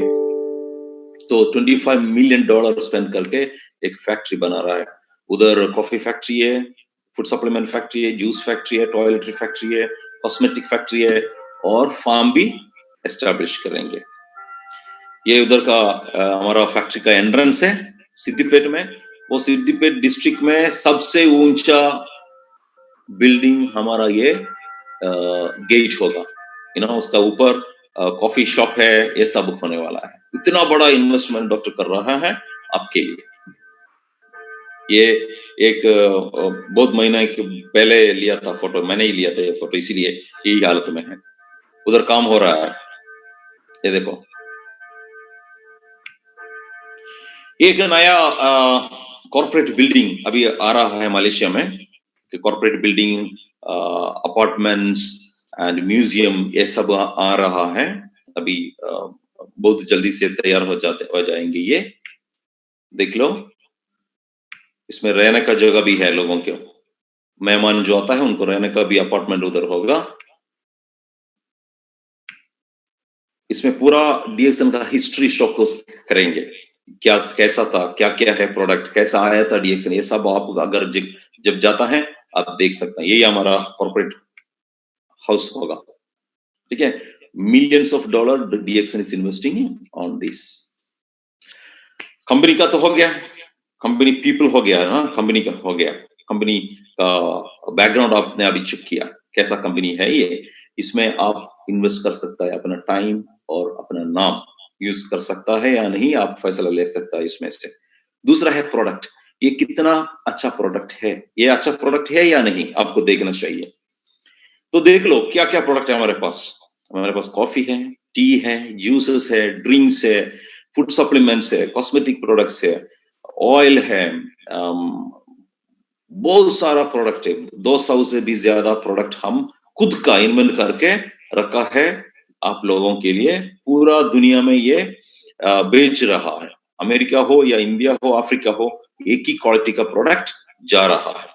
तो $25 मिलियन स्पेंड करके एक फैक्ट्री बना रहा है। उधर कॉफी फैक्ट्री है, फूड सप्लीमेंट फैक्ट्री है, जूस फैक्ट्री है, टॉयलेटरी फैक्ट्री है, कॉस्मेटिक फैक्ट्री है, और फार्म भी एस्टैब्लिश करेंगे। ये उधर का हमारा फैक्ट्री का एंट्रेंस है सिद्दीपेट में। वो सिद्दीपेट डिस्ट्रिक्ट में सबसे ऊंचा बिल्डिंग हमारा ये गेट होगा, उसका ऊपर कॉफी शॉप है, ये सब होने वाला है। इतना बड़ा इन्वेस्टमेंट डॉक्टर कर रहा है आपके लिए। ये एक बहुत महीना पहले लिया था फोटो, मैंने ही लिया था ये फोटो, इसीलिए यही हालत में है। उधर काम हो रहा है, ये देखो। एक नया कॉर्पोरेट बिल्डिंग अभी आ रहा है मलेशिया में, corporate building, apartments and museum, ये सब आ रहा है अभी। बहुत जल्दी से तैयार हो जाएंगे ये, देख लो। इसमें रहने का जगह भी है, लोगों के मेहमान जो आता है उनको रहने का भी अपार्टमेंट उधर होगा। इसमें पूरा डीएक्सन का हिस्ट्री शोकेस करेंगे, क्या कैसा था, क्या क्या है प्रोडक्ट, कैसा आया था डीएक्सन, ये सब आप अगर जब जाता है आप देख सकते हैं। यही हमारा कॉर्पोरेट हाउस होगा, ठीक है। Millions of dollar DXN is investing on this. Company का तो हो गया, कंपनी पीपल हो गया ना, कंपनी का हो गया। कंपनी का बैकग्राउंड आपने अभी चेक किया, कैसा कंपनी है ये। इसमें आप इन्वेस्ट कर सकता है अपना टाइम और अपना नाम यूज कर सकता है या नहीं, आप फैसला ले सकता है इसमें से। दूसरा है प्रोडक्ट, ये कितना अच्छा प्रोडक्ट है, ये अच्छा प्रोडक्ट है या नहीं, आपको देखना चाहिए। तो देख लो क्या क्या प्रोडक्ट है हमारे पास। हमारे पास कॉफी है, टी है, जूसेस है, ड्रिंक्स है, फूड सप्लीमेंट्स है, कॉस्मेटिक प्रोडक्ट्स है, ऑयल है, बहुत सारा प्रोडक्ट है। 200 से भी ज्यादा प्रोडक्ट हम खुद का इन्वेंट करके रखा है आप लोगों के लिए। पूरा दुनिया में ये बेच रहा है, अमेरिका हो या इंडिया हो, अफ्रीका हो, एक ही क्वालिटी का प्रोडक्ट जा रहा है।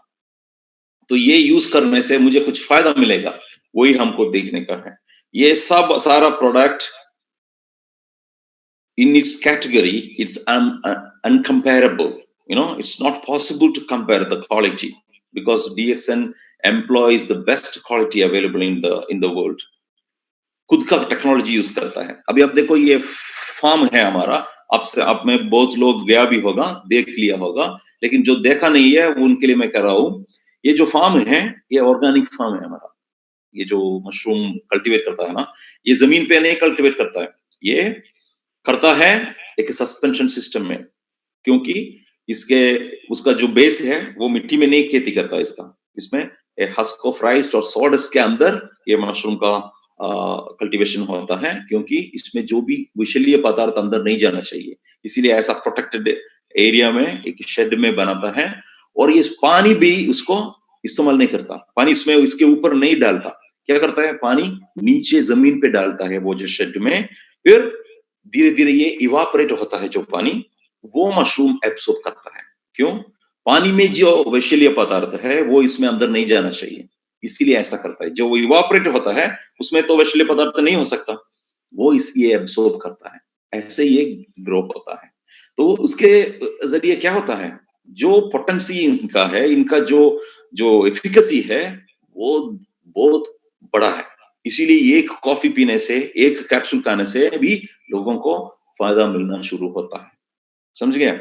तो ये यूज करने से मुझे कुछ फायदा मिलेगा, वही हमको देखने का है। ये सब सारा product in its category, it's uncomparable. It's not possible to compare the quality because DXN employs the best quality available in the world. खुद का टेक्नोलॉजी यूज करता है। अभी आप देखो, ये फार्म है हमारा, आप में बहुत लोग गया भी होगा, देख लिया होगा, लेकिन जो देखा नहीं है उनके लिए मैं कह रहा हूं। ये जो फार्म है, ये ऑर्गेनिक फार्म है हमारा। ये जो मशरूम कल्टीवेट करता है ना, ये जमीन पे नहीं कल्टीवेट करता है, ये करता है एक सस्पेंशन सिस्टम में, क्योंकि उसका जो बेस है वो मिट्टी में नहीं खेती करता इसका। इसमें हस्क ऑफ राइस और सॉडस के अंदर ये मशरूम का कल्टीवेशन होता है, क्योंकि इसमें जो भी विषैले पदार्थ अंदर नहीं जाना चाहिए, इसीलिए ऐसा प्रोटेक्टेड एरिया में एक शेड में बनाता है। और ये पानी भी उसको इस्तेमाल नहीं करता, पानी इसमें इसके ऊपर नहीं डालता। क्या करता है, पानी नीचे जमीन पे डालता है वो जो शेड में, फिर धीरे धीरे ये इवापोरेट होता है जो पानी, वो मशरूम एब्सॉर्ब करता है। क्यों? पानी में जो विषैले पदार्थ है वो इसमें अंदर नहीं जाना चाहिए, इसीलिए ऐसा करता है। जो इवापोरेट होता है उसमें तो विषैले पदार्थ नहीं हो सकता, वो इसलिए एब्सॉर्ब करता है, ऐसे ये ग्रो होता है। तो उसके जरिए क्या होता है, जो पोटेंसी इनका है, इनका जो एफिकेसी है वो बहुत बड़ा है। इसीलिए एक कॉफी पीने से, एक कैप्सूल खाने से भी लोगों को फायदा मिलना शुरू होता है। समझ गए?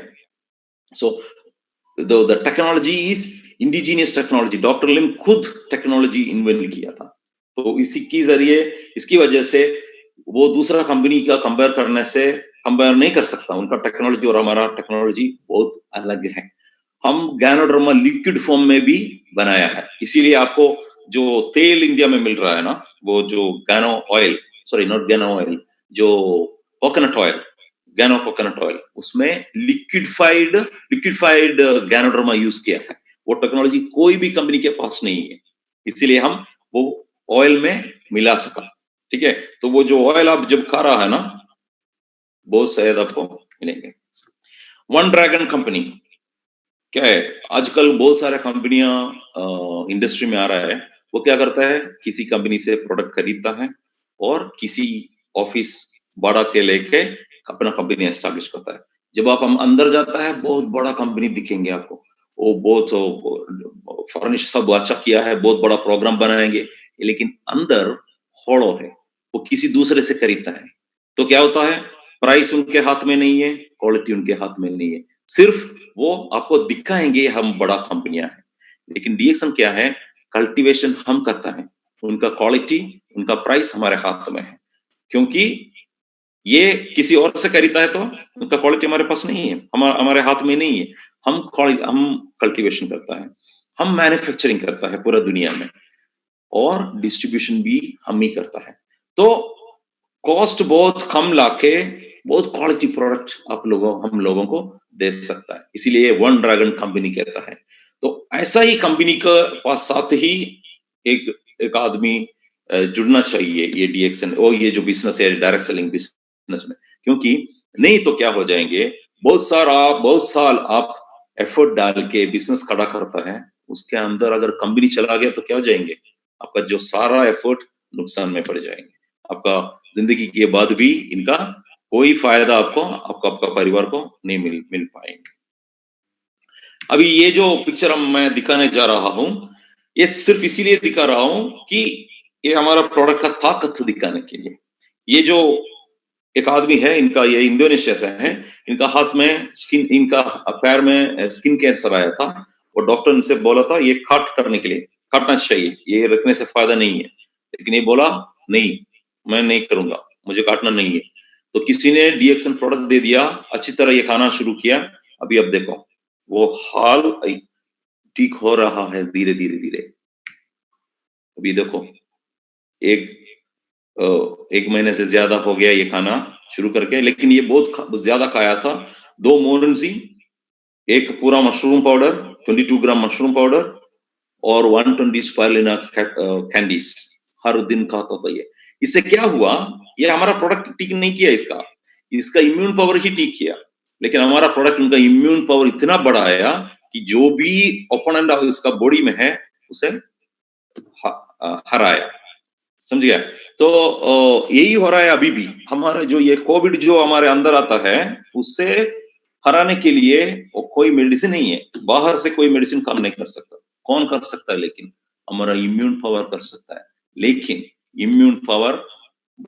So the technology is indigenous technology. Doctor Lim खुद टेक्नोलॉजी इन्वेंट किया था, तो इसी की जरिए, इसकी वजह से वो दूसरा कंपनी का कंपेयर करने से कंपेयर नहीं कर सकता, उनका टेक्नोलॉजी और हमारा टेक्नोलॉजी बहुत अलग है। हम गैनोडर्मा लिक्विड फॉर्म में भी बनाया है, इसीलिए आपको जो तेल इंडिया में मिल रहा है ना, वो जो Gano oil, sorry not Gano oil, जो coconut oil, Gano coconut oil, उसमें लिक्विफाइड गैनोडर्मा यूज किया है। वो टेक्नोलॉजी कोई भी कंपनी के पास नहीं है, इसीलिए हम वो ऑयल में मिला सका। ठीक है, तो वो जो ऑयल आप जब खा रहा है ना, बहुत शायद आपको मिलेंगे। वन ड्रैगन कंपनी क्या है, आजकल बहुत सारे कंपनियां इंडस्ट्री में आ रहा है। वो क्या करता है, किसी कंपनी से प्रोडक्ट खरीदता है और किसी ऑफिस बड़ा के लेके अपना कंपनी एस्टैब्लिश करता है। जब आप हम अंदर जाता है, बहुत बड़ा कंपनी दिखेंगे आपको, वो बहुत फर्निश सब अच्छा किया है, बहुत बड़ा प्रोग्राम बनाएंगे, लेकिन अंदर होड़ो है, वो किसी दूसरे से खरीदता है। तो क्या होता है, प्राइस उनके हाथ में नहीं है, क्वालिटी उनके हाथ में नहीं है, सिर्फ वो आपको दिखाएंगे हम बड़ा कंपनियां हैं, लेकिन डीएक्सन क्या है, कल्टीवेशन हम करता है, उनका क्वालिटी, उनका प्राइस हमारे हाथ में है। क्योंकि ये किसी और से खरीदता है तो उनका क्वालिटी हमारे पास नहीं है, हमारे हाथ में नहीं है। हम कल्टीवेशन करता है, हम मैन्युफैक्चरिंग करता है पूरा दुनिया में, और डिस्ट्रीब्यूशन भी हम ही करता है। तो कॉस्ट बहुत कम लाके बहुत क्वालिटी प्रोडक्ट हम लोगों को दे सकता है, इसीलिए वन ड्रैगन कंपनी कहता है। तो ऐसा ही कंपनी का पास साथ ही एक आदमी जुड़ना चाहिए, ये डीएक्सन और ये जो बिजनेस है डायरेक्ट सेलिंग बिजनेस में, क्योंकि नहीं तो क्या हो जाएंगे, बहुत साल आप एफर्ट डाल के बिजनेस खड़ा करता है, उसके अंदर अगर कंपनी चला गया तो क्या हो जाएंगे, आपका जो सारा एफर्ट नुकसान में पड़ जाएंगे, आपका जिंदगी के बाद भी इनका कोई फायदा आपको आपका परिवार को नहीं मिल पाएंगे। अभी ये जो पिक्चर मैं दिखाने जा रहा हूं, ये सिर्फ इसीलिए दिखा रहा हूं कि ये हमारा प्रोडक्ट का ताकत दिखाने के लिए। ये जो एक आदमी है, इनका ये इंडोनेशिया से है, इनका हाथ में स्किन, इनका पैर में स्किन कैंसर आया था, और डॉक्टर इनसे बोला था ये करने के लिए, काटना चाहिए, ये रखने से फायदा नहीं है, लेकिन ये बोला नहीं, मैं नहीं करूंगा, मुझे काटना नहीं है। तो किसी ने डीएक्सन प्रोडक्ट दे दिया, अच्छी तरह ये खाना शुरू किया, अभी अब देखो वो हाल ठीक हो रहा है धीरे धीरे धीरे। अभी देखो एक महीने से ज्यादा हो गया ये खाना शुरू करके, लेकिन ये बहुत ज्यादा खाया था। 2 मोरनजी, एक पूरा mushroom powder, 22 gram mushroom powder और 120 स्पाइरुलिना कैंडीज हर दिन खाता था ये। इससे क्या हुआ, ये हमारा प्रोडक्ट ठीक नहीं किया, इसका इम्यून पावर ही ठीक किया, लेकिन हमारा प्रोडक्ट उनका इम्यून पावर इतना बढ़ाया कि जो भी ओपोनेंट इसका बॉडी में है उसे हराया, समझ गया। तो यही हो रहा है अभी भी, हमारा जो ये कोविड जो हमारे अंदर आता है, उससे हराने के लिए कोई मेडिसिन नहीं है, बाहर से कोई मेडिसिन काम नहीं कर सकता। कौन कर सकता है, लेकिन हमारा इम्यून पावर कर सकता है, लेकिन इम्यून पावर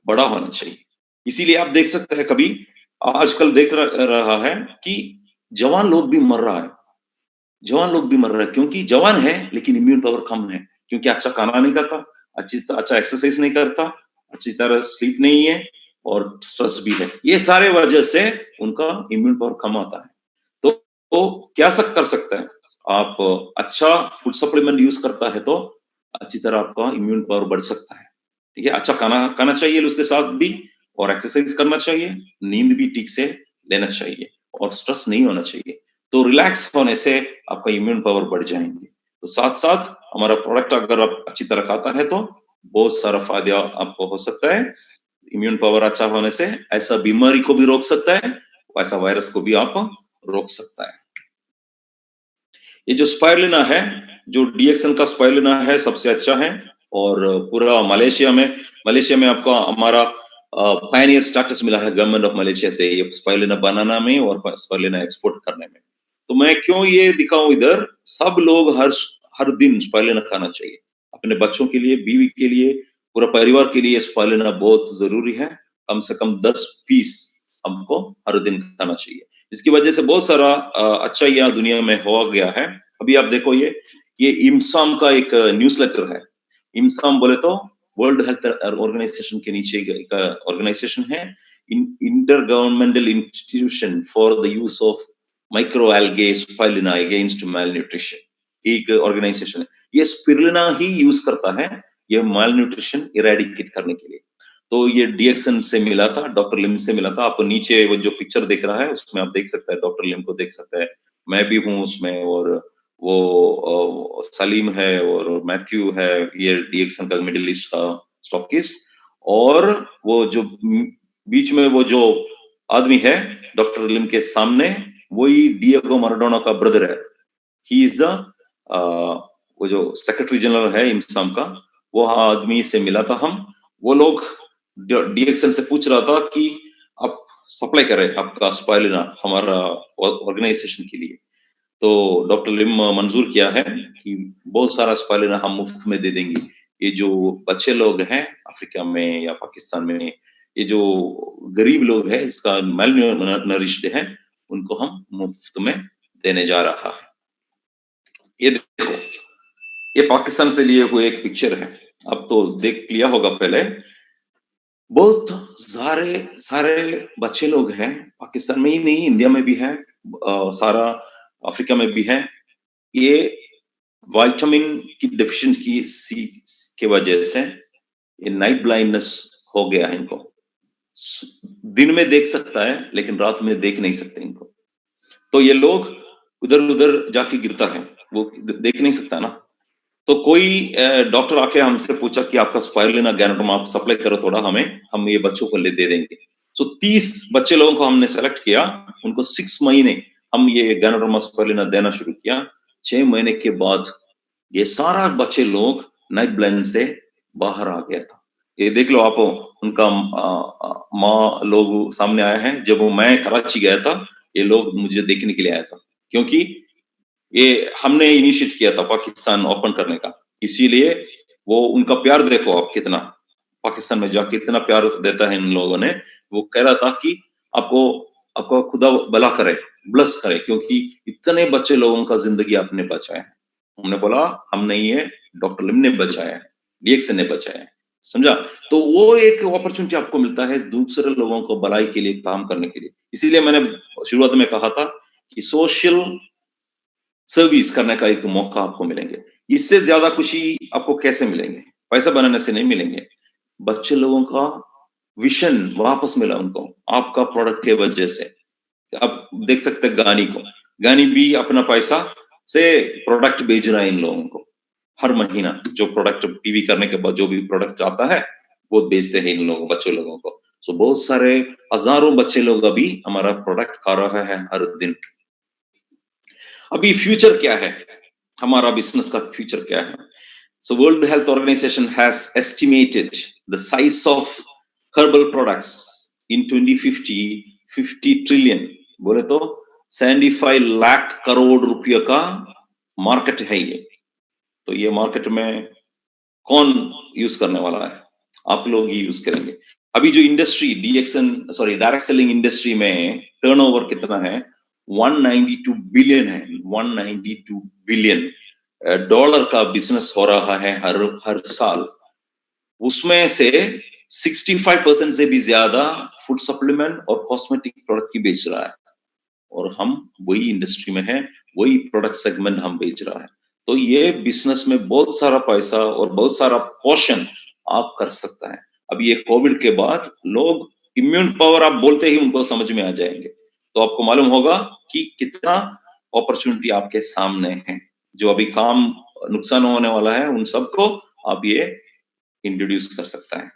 बड़ा होना चाहिए। इसीलिए आप देख सकते हैं, कभी आजकल देख रहा है कि जवान लोग भी मर रहा है, क्योंकि जवान है लेकिन इम्यून पावर कम है, क्योंकि अच्छा खाना नहीं खाता, अच्छा एक्सरसाइज नहीं करता, अच्छी तरह स्लीप नहीं है, और स्ट्रेस भी है। ये सारे वजह से उनका इम्यून पावर कम आता है। तो क्या कर सकते हैं आप, अच्छा फूड सप्लीमेंट यूज करता है तो अच्छी तरह आपका इम्यून पावर बढ़ सकता है। ठीक है, अच्छा खाना खाना चाहिए उसके साथ भी, और एक्सरसाइज करना चाहिए, नींद भी ठीक से लेना चाहिए, और स्ट्रेस नहीं होना चाहिए। तो रिलैक्स होने से आपका इम्यून पावर बढ़ जाएंगे। तो साथ साथ हमारा प्रोडक्ट अगर आप अच्छी तरह खाता है तो बहुत सारा फायदा आपको हो सकता है। इम्यून पावर अच्छा होने से ऐसा बीमारी को भी रोक सकता है, ऐसा वायरस को भी आप रोक सकता है। ये जो स्पाइरुलिना है, जो डीएक्सन का स्पाइरुलिना है, सबसे अच्छा है, और पूरा मलेशिया में आपको हमारा पायनियर स्टेटस मिला है गवर्नमेंट ऑफ मलेशिया से, ये स्पाइरुलिना बनाना में और स्पाइरुलिना एक्सपोर्ट करने में। तो मैं क्यों ये दिखाऊं इधर, सब लोग हर दिन स्पाइरुलिना खाना चाहिए, अपने बच्चों के लिए, बीवी के लिए, पूरा परिवार के लिए स्पाइरुलिना बहुत जरूरी है। कम से कम 10 पीस हमको हर दिन खाना चाहिए। इसकी वजह से बहुत सारा अच्छा यहाँ दुनिया में हो गया है। अभी आप देखो, ये इमसाम का एक न्यूज़लेटर है। इमसाम बोले तो वर्ल्ड हेल्थ ऑर्गेनाइजेशन के नीचे का ऑर्गेनाइजेशन है। intergovernmental institution for the use of microalgae spirulina against malnutrition. एक ऑर्गेनाइजेशन है, ये स्पिरुलिना ही यूज करता है ये malnutrition इरेडिकेट करने के लिए। तो ये डीएक्सन से मिला था, डॉक्टर लिम से मिला था। आप नीचे वो जो पिक्चर देख रहा है उसमें आप देख सकते हैं, डॉक्टर लिम को देख सकते हैं, मैं भी हूँ उसमें, और वो सलीम है और मैथ्यू है, ये डीएक्सन का मिडिल ईस्ट का स्टॉकिस्ट, और वो जो बीच में वो जो आदमी है डॉक्टर लिम के सामने, वही डिएगो माराडोना का ब्रदर है। ही इज द वो जो सेक्रेटरी जनरल है इम्साम का, वो आदमी से मिला था हम। वो लोग डीएक्सन से पूछ रहा था कि आप सप्लाई करें आपका स्पाइरुलिना हमारा ऑर्गेनाइजेशन के लिए। तो डॉक्टर लिम मंजूर किया है कि बहुत सारा स्पाइरुलिना हम मुफ्त में दे देंगे। ये जो बच्चे लोग हैं अफ्रीका में या पाकिस्तान में, ये जो गरीब लोग हैं, इसका मेलनरिश्ड है, उनको हम मुफ्त में देने जा रहा है। ये देखो, ये पाकिस्तान से लिए हुए एक पिक्चर है, अब तो देख लिया होगा पहले। बहुत सारे बच्चे लोग हैं, पाकिस्तान में ही नहीं, इंडिया में भी है, सारा अफ्रीका में भी है। ये विटामिन की डेफिशिएंसी की वजह से ये नाइट ब्लाइंडनेस हो गया है इनको। दिन में देख सकता है लेकिन रात में देख नहीं सकते इनको। तो ये लोग उधर जाके गिरता है, वो देख नहीं सकता ना। तो कोई डॉक्टर आके हमसे पूछा कि आपका स्पाइरुलिना गैनोडर्म आप सप्लाई करो थोड़ा हमें, हम ये बच्चों को ले दे देंगे। तो 30 बच्चे लोगों को हमने सेलेक्ट किया, उनको 6 महीने हम ये गैनोडर्म स्पाइरुलिना देना शुरू किया। 6 महीने के बाद ये सारा बच्चे लोग नाइट ब्लाइंड से बाहर आ गया था। ये देख लो आप, उनका माँ लोग सामने आए हैं। जब मैं कराची गया था, ये लोग मुझे देखने के लिए आया था, क्योंकि ये हमने इनिशिएट किया था पाकिस्तान ओपन करने का, इसीलिए वो उनका प्यार देखो आप कितना, पाकिस्तान में जाके इतना प्यार देता है इन लोगों ने। वो कह रहा था कि आपको खुदा भला करे, ब्लेस करे, क्योंकि इतने बच्चे लोगों का जिंदगी आपने बचाया है। हमने बोला हम नहीं है, डॉक्टर लिम ने बचाया है, डीएक्सन ने बचाया है, समझा। तो वो एक अपॉर्चुनिटी आपको मिलता है दूसरे लोगों को भलाई के लिए काम करने के लिए। इसीलिए मैंने शुरुआत में कहा था कि सोशल सर्विस करने का एक मौका आपको मिलेंगे। इससे ज्यादा खुशी आपको कैसे मिलेंगे? पैसा बनाने से नहीं मिलेंगे। बच्चे लोगों का विजन वापस मिला उनको आपका प्रोडक्ट के वजह से। आप देख सकते हैं गानी को, गानी भी अपना पैसा से प्रोडक्ट बेच रहा है इन लोगों को। हर महीना जो प्रोडक्ट पीवी करने के बाद जो भी प्रोडक्ट आता है वो बेचते हैं इन लोगों बच्चों लोगों को। सो बहुत सारे हजारों बच्चे लोग अभी हमारा प्रोडक्ट खा रहा है हर दिन। अभी फ्यूचर क्या है, हमारा बिजनेस का फ्यूचर क्या है? So world health organization has estimated the size of herbal products in 2050 50 trillion, बोले तो 75 लाख करोड़ रुपये का मार्केट है ये। तो ये मार्केट में कौन यूज करने वाला है? आप लोग ही यूज करेंगे। अभी जो इंडस्ट्री डायरेक्ट सेलिंग इंडस्ट्री में टर्नओवर कितना है? 192 बिलियन है, 192 बिलियन डॉलर का बिजनेस हो रहा है हर साल। उसमें से 65% से भी ज्यादा फूड सप्लीमेंट और कॉस्मेटिक प्रोडक्ट की बेच रहा है, और हम वही इंडस्ट्री में है, वही प्रोडक्ट सेगमेंट हम बेच रहा है। तो ये बिजनेस में बहुत सारा पैसा और बहुत सारा पोर्शन आप कर सकता है। अब ये कोविड के बाद लोग इम्यून पावर आप बोलते ही उनको समझ में आ जाएंगे, तो आपको मालूम होगा कि कितना अपॉर्चुनिटी आपके सामने है। जो अभी काम नुकसान होने वाला है उन सबको आप ये इंट्रोड्यूस कर सकता है।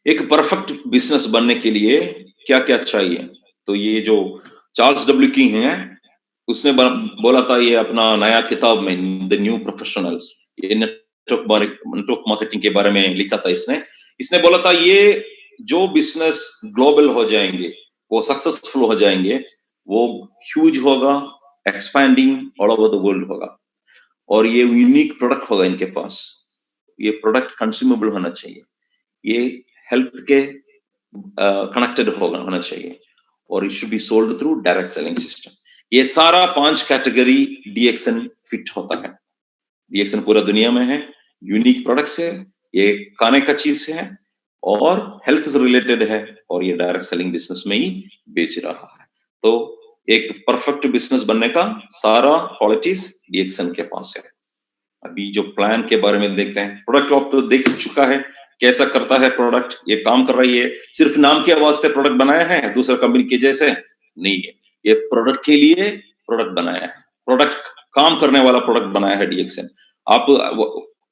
एक परफेक्ट बिजनेस बनने के लिए क्या क्या चाहिए? तो ये जो चार्ल्स डब्ल्यू की हैं, उसने बोला था ये अपना नया किताब में द न्यू प्रोफेशनल्स, ये नेटवर्क मार्केटिंग के बारे में लिखा था इसने बोला था ये जो बिजनेस ग्लोबल हो जाएंगे, वो सक्सेसफुल हो जाएंगे, वो ह्यूज होगा, expanding all over the world होगा, और ये यूनिक प्रोडक्ट होगा इनके पास। ये प्रोडक्ट कंज्यूमेबल होना चाहिए, ये हेल्थ के कनेक्टेड होना चाहिए, और it should be sold through direct selling system. ये सारा 5 कैटेगरी डीएक्सन फिट होता है। डीएक्सन पूरा दुनिया में है, यूनिक प्रोडक्ट्स है, ये खाने का चीज है, और हेल्थ से रिलेटेड है और ये डायरेक्ट सेलिंग बिजनेस में ही बेच रहा है। तो एक परफेक्ट बिजनेस बनने का सारा क्वालिटीज डीएक्सएन के पास है। अभी जो प्लान के बारे में देखते हैं, प्रोडक्ट आप तो देख चुका है कैसा करता है प्रोडक्ट, ये काम कर रही है, सिर्फ नाम के वास्ते प्रोडक्ट बनाया है दूसरा कंपनी के जैसे नहीं है, ये प्रोडक्ट के लिए प्रोडक्ट बनाया है, प्रोडक्ट काम करने वाला प्रोडक्ट बनाया है डीएक्सएन। आप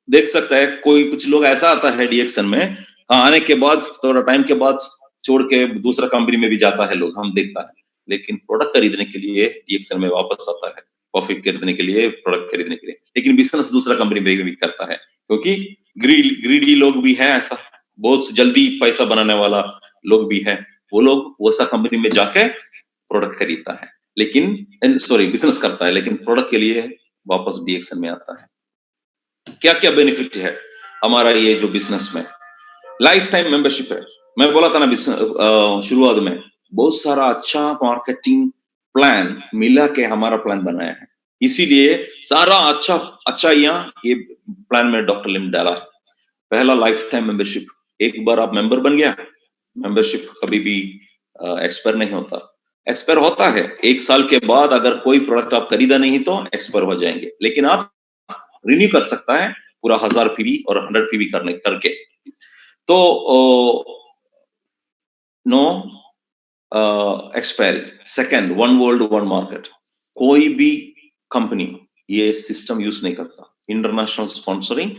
देख सकते हैं कोई कुछ लोग ऐसा आता है डीएक्सएन में, आने के बाद थोड़ा टाइम के बाद छोड़ के दूसरा कंपनी में भी जाता है लोग, हम देखता है, लेकिन प्रोडक्ट खरीदने के लिए डीएक्सएन में वापस आता है, प्रॉफिट खरीदने के लिए, प्रोडक्ट खरीदने के लिए, लेकिन बिजनेस दूसरा कंपनी में भी करता है क्योंकि ग्रीडी लोग भी हैं, ऐसा बहुत जल्दी पैसा बनाने वाला लोग भी है, वो लोग वैसा कंपनी में जाके प्रोडक्ट खरीदता है, लेकिन सॉरी बिजनेस करता है, लेकिन प्रोडक्ट के लिए वापस डीएक्सएन में आता है। क्या क्या बेनिफिट है हमारा ये जो बिजनेस में, लाइफ टाइम मेंबरशिप है। मैं बोला था ना शुरुआत में बहुत सारा अच्छा मार्केटिंग प्लान मिला के हमारा प्लान बनाया है, इसीलिए सारा अच्छा यहाँ ये प्लान में डॉक्टर लिम डाला है। पहला लाइफ टाइम मेंबरशिप, एक बार आप मेंबर बन गया, मेंबरशिप कभी भी एक्सपायर नहीं होता, एक्सपायर होता है 1 साल के बाद, अगर कोई प्रोडक्ट आप खरीदा नहीं तो एक्सपायर हो जाएंगे, लेकिन आप रिन्यू कर सकता है पूरा 1000 पीवी और 100 पीवी करके। तो no expiry. Second, one world one market, कोई भी कंपनी ये सिस्टम यूज नहीं करता, इंटरनेशनल स्पॉन्सरिंग,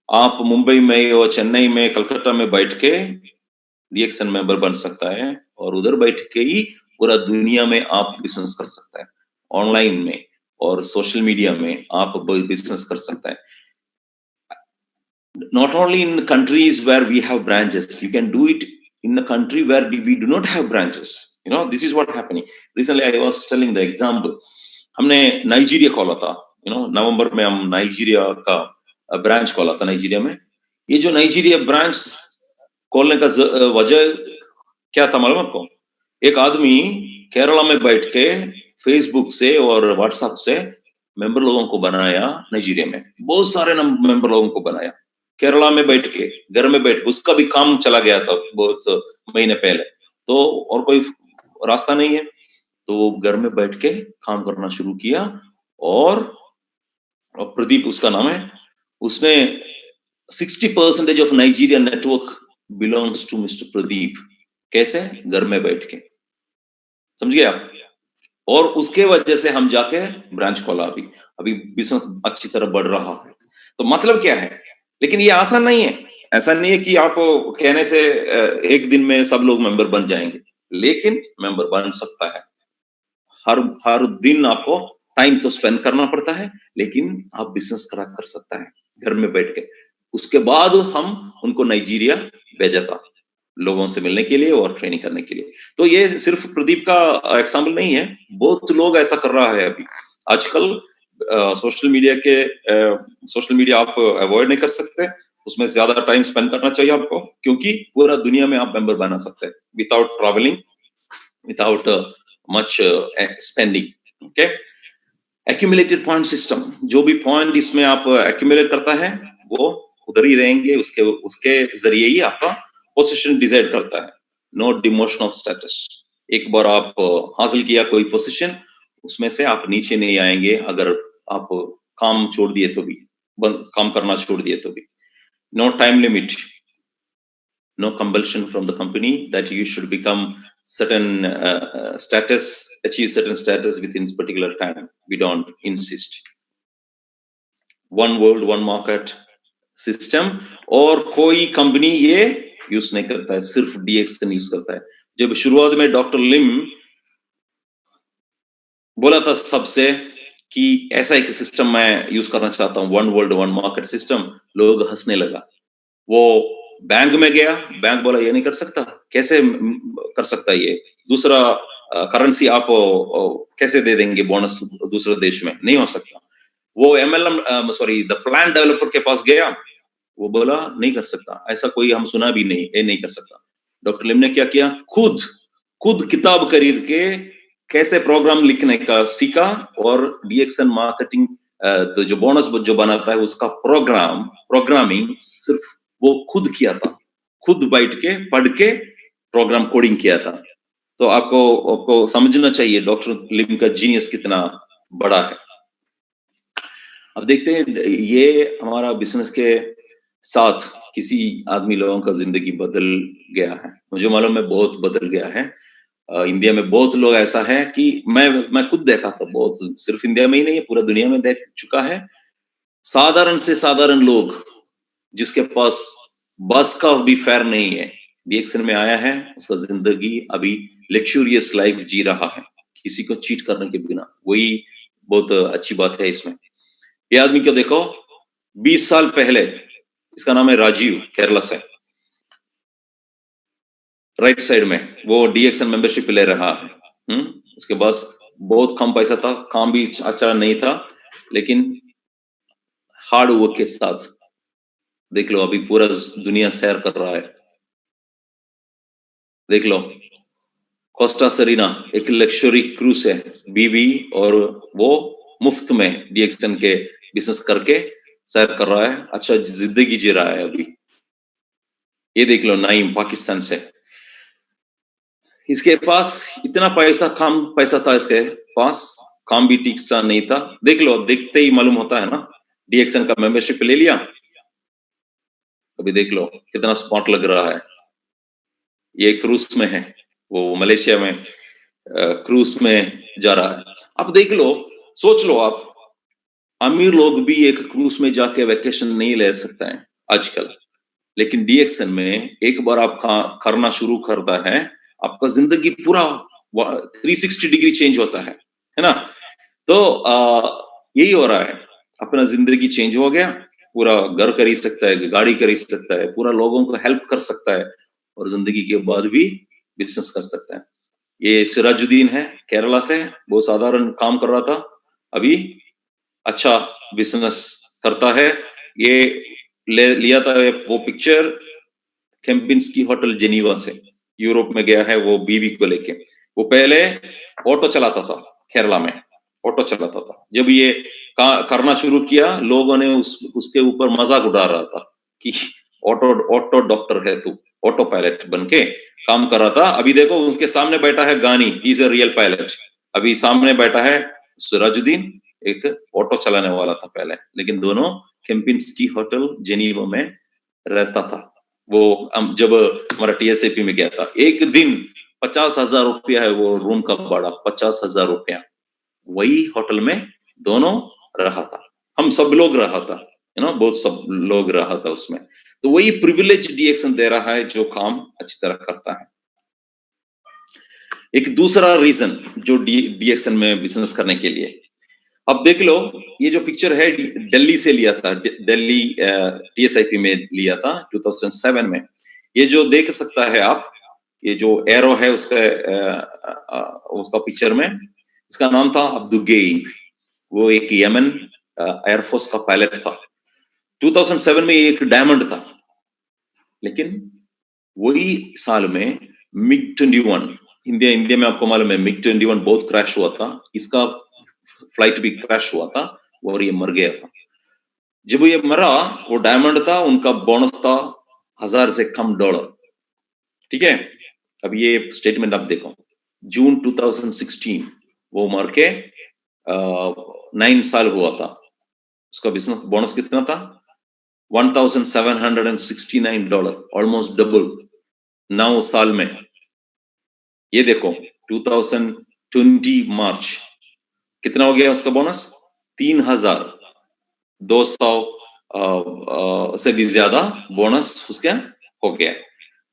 आप मुंबई में और चेन्नई में कलकत्ता में बैठ के डीएक्सएन मेंबर बन सकता है और उधर बैठ के ही पूरा दुनिया में आप बिजनेस कर सकता है, ऑनलाइन में और सोशल मीडिया में आप बिजनेस कर सकता है। Not only in countries where we have branches, you can do it in a country where we do not have branches. You know, this is what happening. Recently, I was telling the example. हमने Nigeria खोला था, नवंबर में हम Nigeria का branch खोला था Nigeria में। ये जो नाइजीरिया ब्रांच खोलने का वजह क्या था मालूम आपको? एक आदमी केरला में बैठ के फेसबुक से और व्हाट्सएप से मेंबर लोगों को बनाया, नाइजीरिया में बहुत सारे मेंबर लोगों को बनाया, केरला में बैठ के, घर में बैठ के, उसका भी काम चला गया था बहुत महीने पहले, तो और कोई रास्ता नहीं है, तो घर में बैठ के काम करना शुरू किया, और प्रदीप उसका नाम है, उसने 60% of Nigeria network belongs to mister Pradeep. कैसे? घर में बैठ के, समझ गए आप? और उसके वजह से हम जाके ब्रांच खोला, अभी बिजनेस अच्छी तरह बढ़ रहा है। तो मतलब क्या है, लेकिन ये आसान नहीं है, ऐसा नहीं है कि आप कहने से एक दिन में सब लोग मेंबर बन जाएंगे, लेकिन मेंबर बन सकता है। हर दिन आपको टाइम तो स्पेंड करना पड़ता है, लेकिन आप बिजनेस करा कर सकता है घर में बैठ के। उसके बाद हम उनको नाइजीरिया भेजा था लोगों से मिलने के लिए और ट्रेनिंग करने के लिए। तो ये सिर्फ प्रदीप का एग्जाम्पल नहीं है, बहुत लोग ऐसा कर रहा है अभी आजकल। सोशल मीडिया आप अवॉइड नहीं कर सकते, उसमें ज्यादा टाइम स्पेंड करना चाहिए आपको, क्योंकि पूरा दुनिया में आप मेंबर बना सकते हैं without travelling, without much spending. Okay, accumulated point system, जो भी पॉइंट इसमें आप एक्यूमुलेट करता है वो उधर ही रहेंगे, उसके जरिए ही आपका पोजीशन डिसाइड करता है। नो डिमोशन ऑफ स्टेटस, एक बार आप हासिल किया कोई पोजीशन, उसमें से आप नीचे नहीं आएंगे अगर आप काम छोड़ दिए तो भी, काम करना छोड़ दिए तो भी। No time limit, no compulsion from the company that you should become certain status, achieve certain status within particular time. We don't insist. One world, one market system, और कोई कंपनी ये यूज नहीं करता है, सिर्फ डीएक्सएन यूज करता है। जब शुरुआत में डॉक्टर लिम बोला था सबसे कि ऐसा एक सिस्टम मैं यूज करना चाहता हूँ, one world one market system, लोग हंसने लगा। वो बैंक में गया, बैंक बोला ये नहीं कर सकता, कैसे कर सकता ये, दूसरा करेंसी आप कैसे दे देंगे बोनस दूसरे देश में, नहीं हो सकता। वो MLM sorry the plan developer के पास गया, वो बोला नहीं कर सकता, ऐसा कोई हम सुना भी नहीं, ये नहीं कर सकता। डॉक्टर लिम ने क्या किया, खुद किताब खरीद के कैसे प्रोग्राम लिखने का सीखा, और डीएक्सएन मार्केटिंग तो जो बोनस जो बनाता है उसका प्रोग्रामिंग सिर्फ वो खुद किया था, खुद बैठ के पढ़ के प्रोग्राम कोडिंग किया था। तो आपको समझना चाहिए डॉक्टर लिम का जीनियस कितना बड़ा है। अब देखते हैं ये हमारा बिजनेस के साथ किसी आदमी लोगों का जिंदगी बदल गया है, मुझे मालूम है बहुत बदल गया है। इंडिया में बहुत लोग ऐसा है कि मैं खुद देखा था, बहुत सिर्फ इंडिया में ही नहीं है पूरा दुनिया में देख चुका है। साधारण से साधारण लोग जिसके पास बस का भी फेयर नहीं है, डीएक्सन में आया है, उसका जिंदगी अभी लग्जूरियस लाइफ जी रहा है किसी को चीट करने के बिना। वही बहुत अच्छी बात है इसमें। ये आदमी को देखो 20 साल पहले, इसका नाम है राजीव, केरला से, राइट साइड में वो डीएक्सन मेंबरशिप ले रहा है। उसके पास बहुत कम पैसा था, काम भी अच्छा नहीं था, लेकिन हार्ड वर्क के साथ देख लो अभी पूरा दुनिया सैर कर रहा है। देख लो कोस्टा सरीना एक लग्जरी क्रूज है, बीवी और वो मुफ्त में डीएक्सन के बिजनेस करके सैर कर रहा है, अच्छा जिंदगी जी रहा है अभी। ये देख लो नाइम पाकिस्तान से, इसके पास इतना पैसा, कम पैसा था इसके पास, काम भी ठीक सा नहीं था। देख लो अब देखते ही मालूम होता है ना, डीएक्सन का मेंबरशिप ले लिया, अभी देख लो कितना स्मार्ट लग रहा है। ये क्रूज में है, वो मलेशिया में क्रूज में जा रहा है। अब देख लो, सोच लो आप, अमीर लोग भी एक क्रूज में जाके वेकेशन नहीं ले सकते हैं आजकल, लेकिन डीएक्सन में एक बार आप करना शुरू करता है, आपका जिंदगी पूरा 360 डिग्री चेंज होता है ना। तो यही हो रहा है, अपना जिंदगी चेंज हो गया, पूरा घर खरीद सकता है, गाड़ी खरीद सकता है, पूरा लोगों को हेल्प कर सकता है, और जिंदगी के बाद भी बिजनेस कर सकता है। ये सिराजुद्दीन है, केरला से, बहुत साधारण काम कर रहा था, अभी अच्छा बिजनेस करता है। ये लिया था वो पिक्चर केम्पिंस्की होटल जेनीवा से, यूरोप में गया है वो बीवी को लेके। वो पहले ऑटो चलाता था, केरला में ऑटो चलाता था। जब ये करना शुरू किया, लोगों ने उसके ऊपर मजाक उड़ा रहा था कि ऑटो डॉक्टर है तू, ऑटो पायलट बन के काम कर रहा था। अभी देखो उसके सामने बैठा है गानी, he is a real pilot. अभी सामने बैठा है सिराजुद्दीन, एक ऑटो चलाने वाला था पहले, लेकिन दोनों केम्पिंस्की होटल जेनीवा में रहता था। वो जब हमारा टीएसएपी में गया था, एक दिन 50,000 रुपया है वो रूम का भाड़ा, 50,000 रुपया, वही होटल में दोनों रहा था, हम सब लोग रहा था, बहुत सब लोग रहा था उसमें। तो वही प्रिविलेज डीएक्सन दे रहा है जो काम अच्छी तरह करता है। एक दूसरा रीजन जो डीएक्सन में बिजनेस करने के लिए, अब देख लो ये जो पिक्चर है दिल्ली से लिया था, दिल्ली टीएसआईपी में लिया था 2007 में। ये जो देख सकता है आप, ये जो एरो है उसका पिक्चर में, इसका नाम था अब्दुगेई, वो एक यमन एयरफोर्स का पायलट था। 2007 में एक डायमंड था, लेकिन वही साल में मिग 21, इंडिया में आपको मालूम है मिग 21 बहुत क्रैश हुआ था, इसका फ्लाइट भी क्रैश हुआ था और ये मर गया था। जब ये मरा, वो डायमंड था, उनका बोनस था 1000 से कम डॉलर, ठीक है। अब ये स्टेटमेंट आप देखो, जून 2016 वो मर के 9 साल हुआ था, उसका बिजनेस बोनस कितना था, $1,769, ऑलमोस्ट डबल 9 साल में। ये देखो 2020 मार्च कितना हो गया उसका बोनस, 3,200 से भी ज्यादा बोनस उसका हो गया।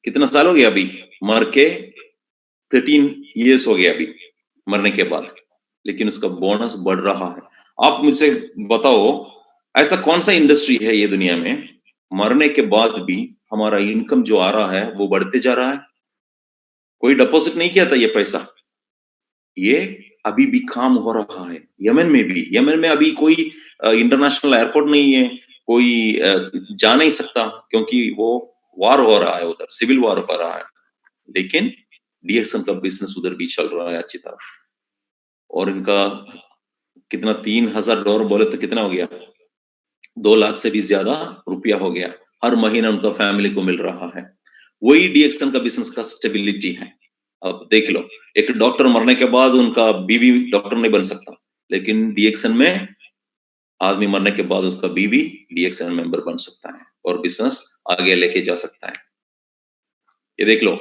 कितना साल हो गया अभी मर के, 13 इयर्स हो गया अभी मरने के बाद, लेकिन उसका बोनस बढ़ रहा है। आप मुझसे बताओ, ऐसा कौन सा इंडस्ट्री है ये दुनिया में, मरने के बाद भी हमारा इनकम जो आ रहा है वो बढ़ते जा रहा है? कोई डिपॉजिट नहीं किया था ये पैसा, ये अभी भी काम हो रहा है। यमन में भी, यमन में अभी कोई इंटरनेशनल एयरपोर्ट नहीं है, कोई जा नहीं सकता, क्योंकि वो वार हो रहा है उधर, सिविल वार हो रहा है, लेकिन डीएक्सन का बिजनेस उधर भी चल रहा है अच्छी तरह। और इनका कितना, $3,000 बोले तो कितना हो गया, 2 लाख से भी ज्यादा रुपया हो गया, हर महीना उनका फैमिली को मिल रहा है। वही डीएक्सन का बिजनेस का स्टेबिलिटी है। अब देख लो, एक डॉक्टर मरने के बाद उनका बीवी डॉक्टर नहीं बन सकता, लेकिन डीएक्सन में आदमी मरने के बाद उसका बीवी डीएक्सन मेंबर बन सकता है और बिजनेस आगे लेके जा सकता है। ये देख लो,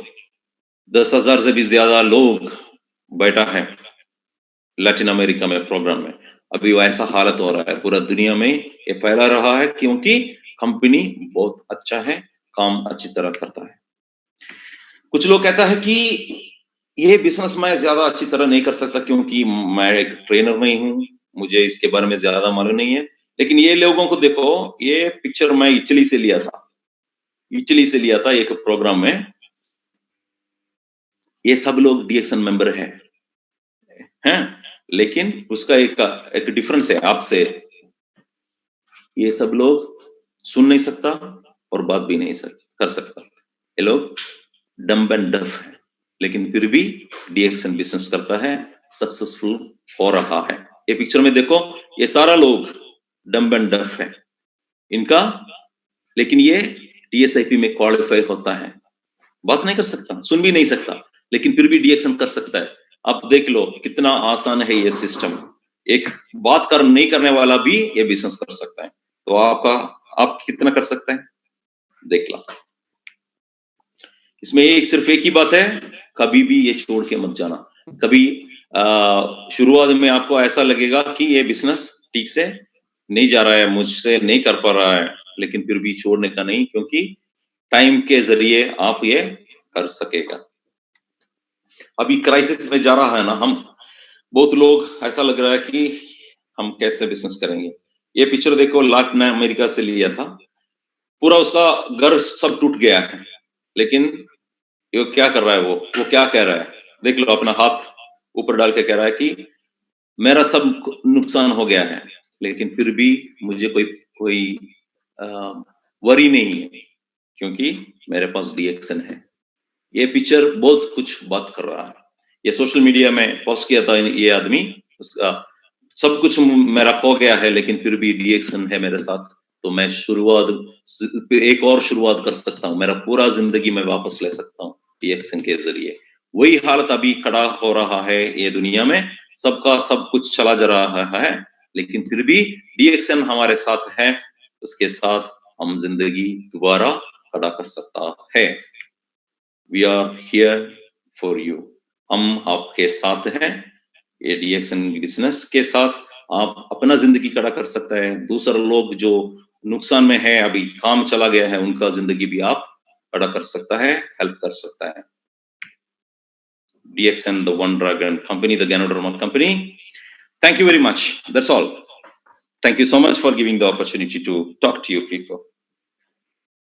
10,000 से भी ज्यादा लोग बैठा है लैटिन अमेरिका में प्रोग्राम में। अभी वैसा हालत हो रहा है पूरा दुनिया में, ये फैला रहा है क्योंकि कंपनी बहुत अच्छा है, काम अच्छी तरह करता है। कुछ लोग कहता है कि ये बिजनेस मैं ज्यादा अच्छी तरह नहीं कर सकता क्योंकि मैं एक ट्रेनर नहीं हूं, मुझे इसके बारे में ज्यादा मालूम नहीं है। लेकिन ये लोगों को देखो, ये पिक्चर मैं इटली से लिया था, इटली से लिया था एक प्रोग्राम में। ये सब लोग डीएक्सन मेंबर हैं, लेकिन उसका एक डिफरेंस है आपसे, ये सब लोग सुन नहीं सकता और बात भी नहीं कर सकता। ये लोग डम्ब एंड डफ है, लेकिन फिर भी डीएक्सन बिजनेस करता है, सक्सेसफुल हो रहा है। ये पिक्चर में देखो, ये सारा लोग डम्ब एंड डफ है इनका, लेकिन ये डीएसआईपी में क्वालिफाई होता है, बात नहीं कर सकता, सुन भी नहीं सकता, लेकिन फिर भी डीएक्सन कर सकता है। आप देख लो कितना आसान है ये सिस्टम, एक बात नहीं करने वाला भी ये बिजनेस कर सकता है। तो आप कितना कर सकते हैं, देख लो। इसमें सिर्फ एक ही बात है, कभी भी ये छोड़ के मत जाना। कभी शुरुआत में आपको ऐसा लगेगा कि ये बिजनेस ठीक से नहीं जा रहा है, मुझसे नहीं कर पा रहा है, लेकिन फिर भी छोड़ने का नहीं, क्योंकि टाइम के जरिए आप ये कर सकेगा। अभी क्राइसिस में जा रहा है ना हम, बहुत लोग ऐसा लग रहा है कि हम कैसे बिजनेस करेंगे। ये पिक्चर देखो, लैटिन अमेरिका से लिया था, पूरा उसका घर सब टूट गया है, लेकिन ये क्या कर रहा है, वो क्या कह रहा है, देख लो, अपना हाथ ऊपर डाल के कह रहा है कि मेरा सब नुकसान हो गया है, लेकिन फिर भी मुझे कोई वरी नहीं है, क्योंकि मेरे पास डीएक्सन है। ये पिक्चर बहुत कुछ बात कर रहा है। ये सोशल मीडिया में पोस्ट किया था ये आदमी, उसका सब कुछ मेरा खो गया है, लेकिन फिर भी डीएक्सन है मेरे साथ, तो मैं एक और शुरुआत कर सकता हूँ, मेरा पूरा जिंदगी में वापस ले सकता हूँ डीएक्सन के जरिए। वही हालत अभी खड़ा हो रहा है ये दुनिया में, सबका सब कुछ चला जा रहा है, लेकिन फिर भी डीएक्सन हमारे साथ है, उसके साथ हम जिंदगी दोबारा खड़ा कर सकता है। We are here for you, हम आपके साथ हैं। ये डीएक्सन बिजनेस के साथ आप अपना जिंदगी खड़ा कर सकते हैं, दूसरे लोग जो नुकसान में है, अभी काम चला गया है, उनका जिंदगी भी आप खड़ा कर सकता है, हेल्प कर सकता है। DXN, the One Dragon company, the Ganoderma company. Thank you very much. That's all. Thank you so much for giving the opportunity to talk to you people.